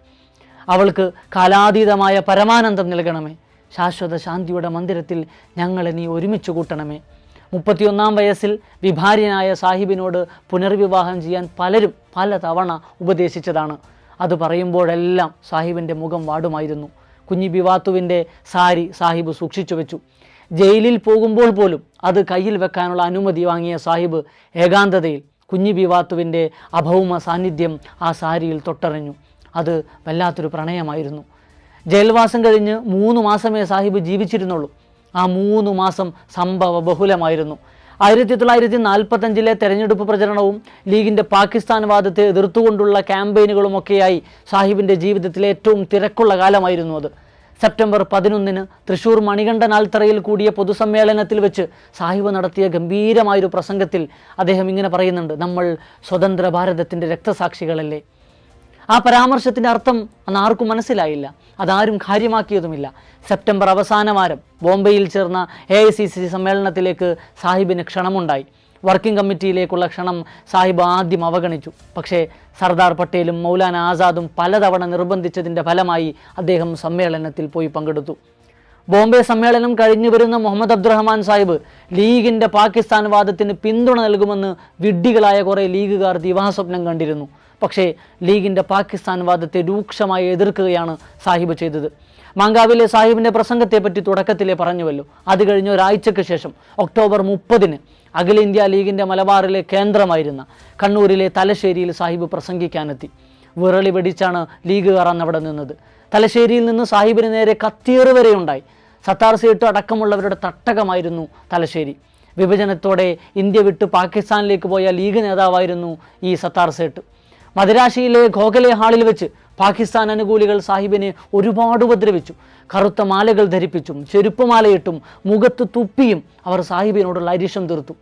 A: അവൾക്ക് കാലാതീതമായ പരമാനന്ദം നൽകണമേ. ശാശ്വത ശാന്തിയുടെ മന്ദിരത്തിൽ ഞങ്ങളെ നീ ഒരുമിച്ച് കൂട്ടണമേ. 31-ാം വയസ്സിൽ വിഭാര്യനായ സാഹിബിനോട് പുനർവിവാഹം ചെയ്യാൻ പലരും പല തവണ ഉപദേശിച്ചതാണ്. അത് പറയുമ്പോഴെല്ലാം സാഹിബിൻ്റെ മുഖം വാടുമായിരുന്നു. കുഞ്ഞി ബീവാത്തുവിൻ്റെ സാരി സാഹിബ് സൂക്ഷിച്ചു വെച്ചു. ജയിലിൽ പോകുമ്പോൾ പോലും അത് കയ്യിൽ വെക്കാനുള്ള അനുമതി വാങ്ങിയ സാഹിബ് ഏകാന്തതയിൽ കുഞ്ഞി ബീവാത്തുവിൻ്റെ അഭൗമ സാന്നിധ്യം ആ സാരിയിൽ തൊട്ടറിഞ്ഞു. അത് വല്ലാത്തൊരു പ്രണയമായിരുന്നു. ജയിൽവാസം കഴിഞ്ഞ് 3 മാസമേ സാഹിബ് ജീവിച്ചിരുന്നുള്ളൂ. ആ 3 മാസം സംഭവ ബഹുലമായിരുന്നു. 1945 തെരഞ്ഞെടുപ്പ് പ്രചരണവും ലീഗിൻ്റെ പാകിസ്ഥാൻ വാദത്തെ എതിർത്തുകൊണ്ടുള്ള ക്യാമ്പയിനുകളുമൊക്കെയായി സാഹിബിൻ്റെ ജീവിതത്തിലെ ഏറ്റവും തിരക്കുള്ള കാലമായിരുന്നു അത്. സെപ്റ്റംബർ 11 തൃശ്ശൂർ മണികണ്ഠൻ ആൽത്തറയിൽ കൂടിയ പൊതുസമ്മേളനത്തിൽ വെച്ച് സാഹിബ് നടത്തിയ ഗംഭീരമായൊരു പ്രസംഗത്തിൽ അദ്ദേഹം ഇങ്ങനെ പറയുന്നുണ്ട്, നമ്മൾ സ്വതന്ത്ര ഭാരതത്തിൻ്റെ രക്തസാക്ഷികളല്ലേ. ആ പരാമർശത്തിൻ്റെ അർത്ഥം അന്ന് ആർക്കും മനസ്സിലായില്ല. അതാരും കാര്യമാക്കിയതുമില്ല. സെപ്റ്റംബർ അവസാന വാരം ബോംബെയിൽ ചേർന്ന AICC സമ്മേളനത്തിലേക്ക് സാഹിബിന് ക്ഷണമുണ്ടായി. വർക്കിംഗ് കമ്മിറ്റിയിലേക്കുള്ള ക്ഷണം സാഹിബ് ആദ്യം അവഗണിച്ചു. പക്ഷേ സർദാർ പട്ടേലും മൗലാന ആസാദും പലതവണ നിർബന്ധിച്ചതിൻ്റെ ഫലമായി അദ്ദേഹം സമ്മേളനത്തിൽ പോയി പങ്കെടുത്തു. ബോംബെ സമ്മേളനം കഴിഞ്ഞു വരുന്ന മുഹമ്മദ് അബ്ദുറഹ്മാൻ സാഹിബ് ലീഗിൻ്റെ പാകിസ്ഥാൻ വാദത്തിന് പിന്തുണ നൽകുമെന്ന് വിഡ്ഢികളായ കുറേ ലീഗുകാർ ദിവാസ്വപ്നം കണ്ടിരുന്നു. പക്ഷേ ലീഗിൻ്റെ പാകിസ്ഥാൻ വാദത്തെ രൂക്ഷമായി എതിർക്കുകയാണ് സാഹിബ് ചെയ്തത്. മാങ്കാവിലെ സാഹിബിൻ്റെ പ്രസംഗത്തെപ്പറ്റി തുടക്കത്തിലേ പറഞ്ഞുവല്ലോ. അത് കഴിഞ്ഞ് ഒരാഴ്ചയ്ക്ക് ശേഷം ഒക്ടോബർ 30 അഖിലേന്ത്യാ ലീഗിൻ്റെ മലബാറിലെ കേന്ദ്രമായിരുന്ന കണ്ണൂരിലെ തലശ്ശേരിയിൽ സാഹിബ് പ്രസംഗിക്കാനെത്തി. വിറളി വെടിച്ചാണ് ലീഗുകാർ അന്ന് അവിടെ നിന്നത്. തലശ്ശേരിയിൽ നിന്ന് സാഹിബിന് നേരെ കത്തിയേറ് വരെ ഉണ്ടായി. സത്താർ സേട്ട് അടക്കമുള്ളവരുടെ തട്ടകമായിരുന്നു തലശ്ശേരി. വിഭജനത്തോടെ ഇന്ത്യ വിട്ട് പാകിസ്ഥാനിലേക്ക് പോയ ലീഗ് നേതാവായിരുന്നു ഈ സത്താർ സേട്ട്. മദിരാശിയിലെ ഖോഖലെ ഹാളിൽ വെച്ച് പാകിസ്ഥാൻ അനുകൂലികൾ സാഹിബിനെ ഒരുപാട് ഉപദ്രവിച്ചു. കറുത്ത മാലകൾ ധരിപ്പിച്ചും ചെരുപ്പുമാലയിട്ടും മുഖത്ത് തുപ്പിയും അവർ സാഹിബിനോടുള്ള അരിശം തീർത്തു.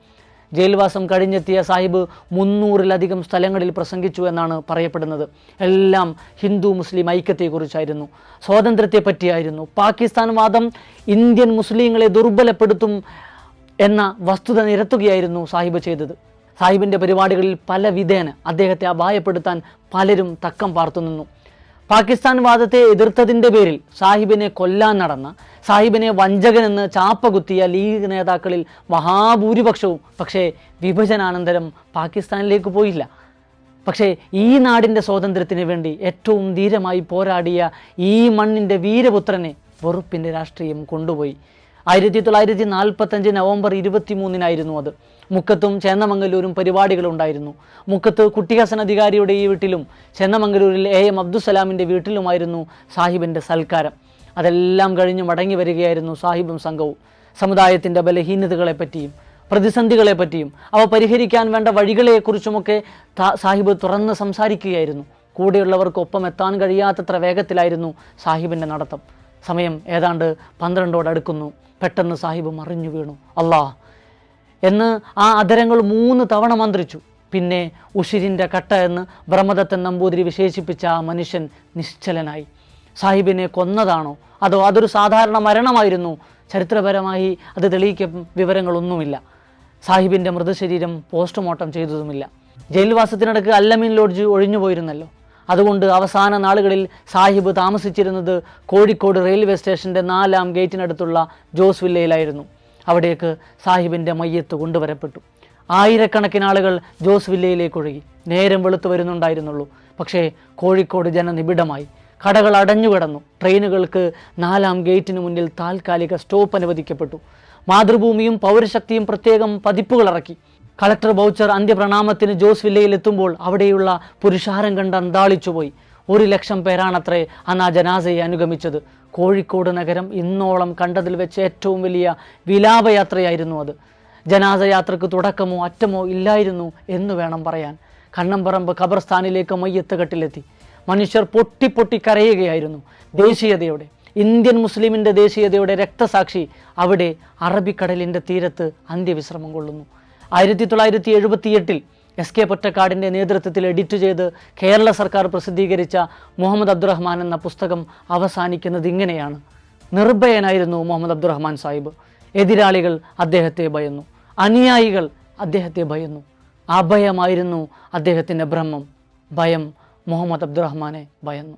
A: ജയിൽവാസം കഴിഞ്ഞെത്തിയ സാഹിബ് 300-ലധികം സ്ഥലങ്ങളിൽ പ്രസംഗിച്ചു എന്നാണ് പറയപ്പെടുന്നത്. എല്ലാം ഹിന്ദു മുസ്ലിം ഐക്യത്തെക്കുറിച്ചായിരുന്നു, സ്വാതന്ത്ര്യത്തെപ്പറ്റിയായിരുന്നു. പാകിസ്ഥാൻ വാദം ഇന്ത്യൻ മുസ്ലിങ്ങളെ ദുർബലപ്പെടുത്തും എന്ന വസ്തുത നിരത്തുകയായിരുന്നു സാഹിബ് ചെയ്തത്. സാഹിബിൻ്റെ പരിപാടികളിൽ പല വിധേന അദ്ദേഹത്തെ അപായപ്പെടുത്താൻ പലരും തക്കം പാർത്തു നിന്നു. പാകിസ്ഥാൻ വാദത്തെ എതിർത്തതിൻ്റെ പേരിൽ സാഹിബിനെ കൊല്ലാൻ നടന്ന, സാഹിബിനെ വഞ്ചകനെന്ന് ചാപ്പ കുത്തിയ ലീഗ് നേതാക്കളിൽ മഹാഭൂരിപക്ഷവും പക്ഷേ വിഭജനാനന്തരം പാകിസ്ഥാനിലേക്ക് പോയില്ല. പക്ഷേ ഈ നാടിൻ്റെ സ്വാതന്ത്ര്യത്തിന് വേണ്ടി ഏറ്റവും ധീരമായി പോരാടിയ ഈ മണ്ണിൻ്റെ വീരപുത്രനെ വെറുപ്പിൻ്റെ രാഷ്ട്രീയം കൊണ്ടുപോയി. 1945 നവംബർ 23 അത്. മുക്കത്തും ചേന്നമംഗലൂരും പരിപാടികളുണ്ടായിരുന്നു. മുക്കത്ത് കുട്ടി ഹസൻ അധികാരിയുടെ ഈ വീട്ടിലും ചേന്നമംഗലൂരിൽ AM അബ്ദുസലാമിൻ്റെ വീട്ടിലുമായിരുന്നു സാഹിബിൻ്റെ സൽക്കാരം. അതെല്ലാം കഴിഞ്ഞ് മടങ്ങി വരികയായിരുന്നു സാഹിബും സംഘവും. സമുദായത്തിൻ്റെ ബലഹീനതകളെപ്പറ്റിയും പ്രതിസന്ധികളെപ്പറ്റിയും അവ പരിഹരിക്കാൻ വേണ്ട വഴികളെക്കുറിച്ചുമൊക്കെ സാഹിബ് തുറന്ന് സംസാരിക്കുകയായിരുന്നു. കൂടെയുള്ളവർക്കൊപ്പം എത്താൻ കഴിയാത്തത്ര വേഗത്തിലായിരുന്നു സാഹിബിൻ്റെ നടത്തം. സമയം ഏതാണ്ട് 12 അടുക്കുന്നു. പെട്ടെന്ന് സാഹിബ് മറിഞ്ഞു വീണു. അല്ലാ എന്ന് ആ അധരങ്ങൾ 3 തവണ മന്ത്രിച്ചു. പിന്നെ ഉഷിരിൻ്റെ കട്ട എന്ന് ബ്രഹ്മദത്തൻ നമ്പൂതിരി വിശേഷിപ്പിച്ച ആ മനുഷ്യൻ നിശ്ചലനായി. സാഹിബിനെ കൊന്നതാണോ അതോ അതൊരു സാധാരണ മരണമായിരുന്നു? ചരിത്രപരമായി അത് തെളിയിക്കുന്ന വിവരങ്ങളൊന്നുമില്ല. സാഹിബിൻ്റെ മൃതശരീരം പോസ്റ്റ്മോർട്ടം ചെയ്തതുമില്ല. ജയിൽവാസത്തിനിടയ്ക്ക് അല്ലമീൻ ലോഡ്ജ് ഒഴിഞ്ഞു പോയിരുന്നല്ലോ. അതുകൊണ്ട് അവസാന നാളുകളിൽ സാഹിബ് താമസിച്ചിരുന്നത് കോഴിക്കോട് റെയിൽവേ സ്റ്റേഷൻ്റെ 4-ാം ഗേറ്റിനടുത്തുള്ള ജോസ് വില്ലയിലായിരുന്നു. അവിടേക്ക് സാഹിബിൻ്റെ മയ്യത്ത് കൊണ്ടുവരപ്പെട്ടു. ആയിരക്കണക്കിന് ആളുകൾ ജോസ് വില്ലയിലേക്ക് ഒഴുകി. നേരം വെളുത്തു വരുന്നുണ്ടായിരുന്നുള്ളൂ. പക്ഷേ കോഴിക്കോട് ജനനിബിഡമായി. കടകൾ അടഞ്ഞുകിടന്നു. ട്രെയിനുകൾക്ക് 4-ാം ഗേറ്റിന് മുന്നിൽ താൽക്കാലിക സ്റ്റോപ്പ് അനുവദിക്കപ്പെട്ടു. മാതൃഭൂമിയും പൗരശക്തിയും പ്രത്യേകം പതിപ്പുകൾ ഇറക്കി. കളക്ടർ ബൗച്ചർ അന്ത്യപ്രണാമത്തിന് ജോസ് വില്ലയിലെത്തുമ്പോൾ അവിടെയുള്ള പുരുഷാരം കണ്ട് അന്താളിച്ചുപോയി. 100,000 പേരാണത്രേ അന്ന് ആ ജനാസയെ അനുഗമിച്ചത്. കോഴിക്കോട് നഗരം ഇന്നോളം കണ്ടതിൽ വെച്ച് ഏറ്റവും വലിയ വിലാപയാത്രയായിരുന്നു അത്. ജനാസയാത്രക്ക് തുടക്കമോ അറ്റമോ ഇല്ലായിരുന്നു എന്ന് വേണം പറയാൻ. കണ്ണമ്പറമ്പ് ഖബർസ്ഥാനിലേക്ക് മയ്യത്ത് കെട്ടിലെത്തി. മനുഷ്യർ പൊട്ടി കരയുകയായിരുന്നു. ദേശീയതയുടെ, ഇന്ത്യൻ മുസ്ലിമിൻ്റെ ദേശീയതയുടെ രക്തസാക്ഷി അവിടെ അറബിക്കടലിൻ്റെ തീരത്ത് അന്ത്യവിശ്രമം കൊള്ളുന്നു. 1978 SK പൊറ്റക്കാടിൻ്റെ നേതൃത്വത്തിൽ എഡിറ്റ് ചെയ്ത് കേരള സർക്കാർ പ്രസിദ്ധീകരിച്ച മുഹമ്മദ് അബ്ദുറഹ്മാൻ എന്ന പുസ്തകം അവസാനിക്കുന്നത് ഇങ്ങനെയാണ്. നിർഭയനായിരുന്നു മുഹമ്മദ് അബ്ദുറഹ്മാൻ സാഹിബ്. എതിരാളികൾ അദ്ദേഹത്തെ ഭയന്നു, അനുയായികൾ അദ്ദേഹത്തെ ഭയന്നു. അഭയമായിരുന്നു അദ്ദേഹത്തിൻ്റെ ബ്രഹ്മം. ഭയം മുഹമ്മദ് അബ്ദുറഹ്മാനെ ഭയന്നു.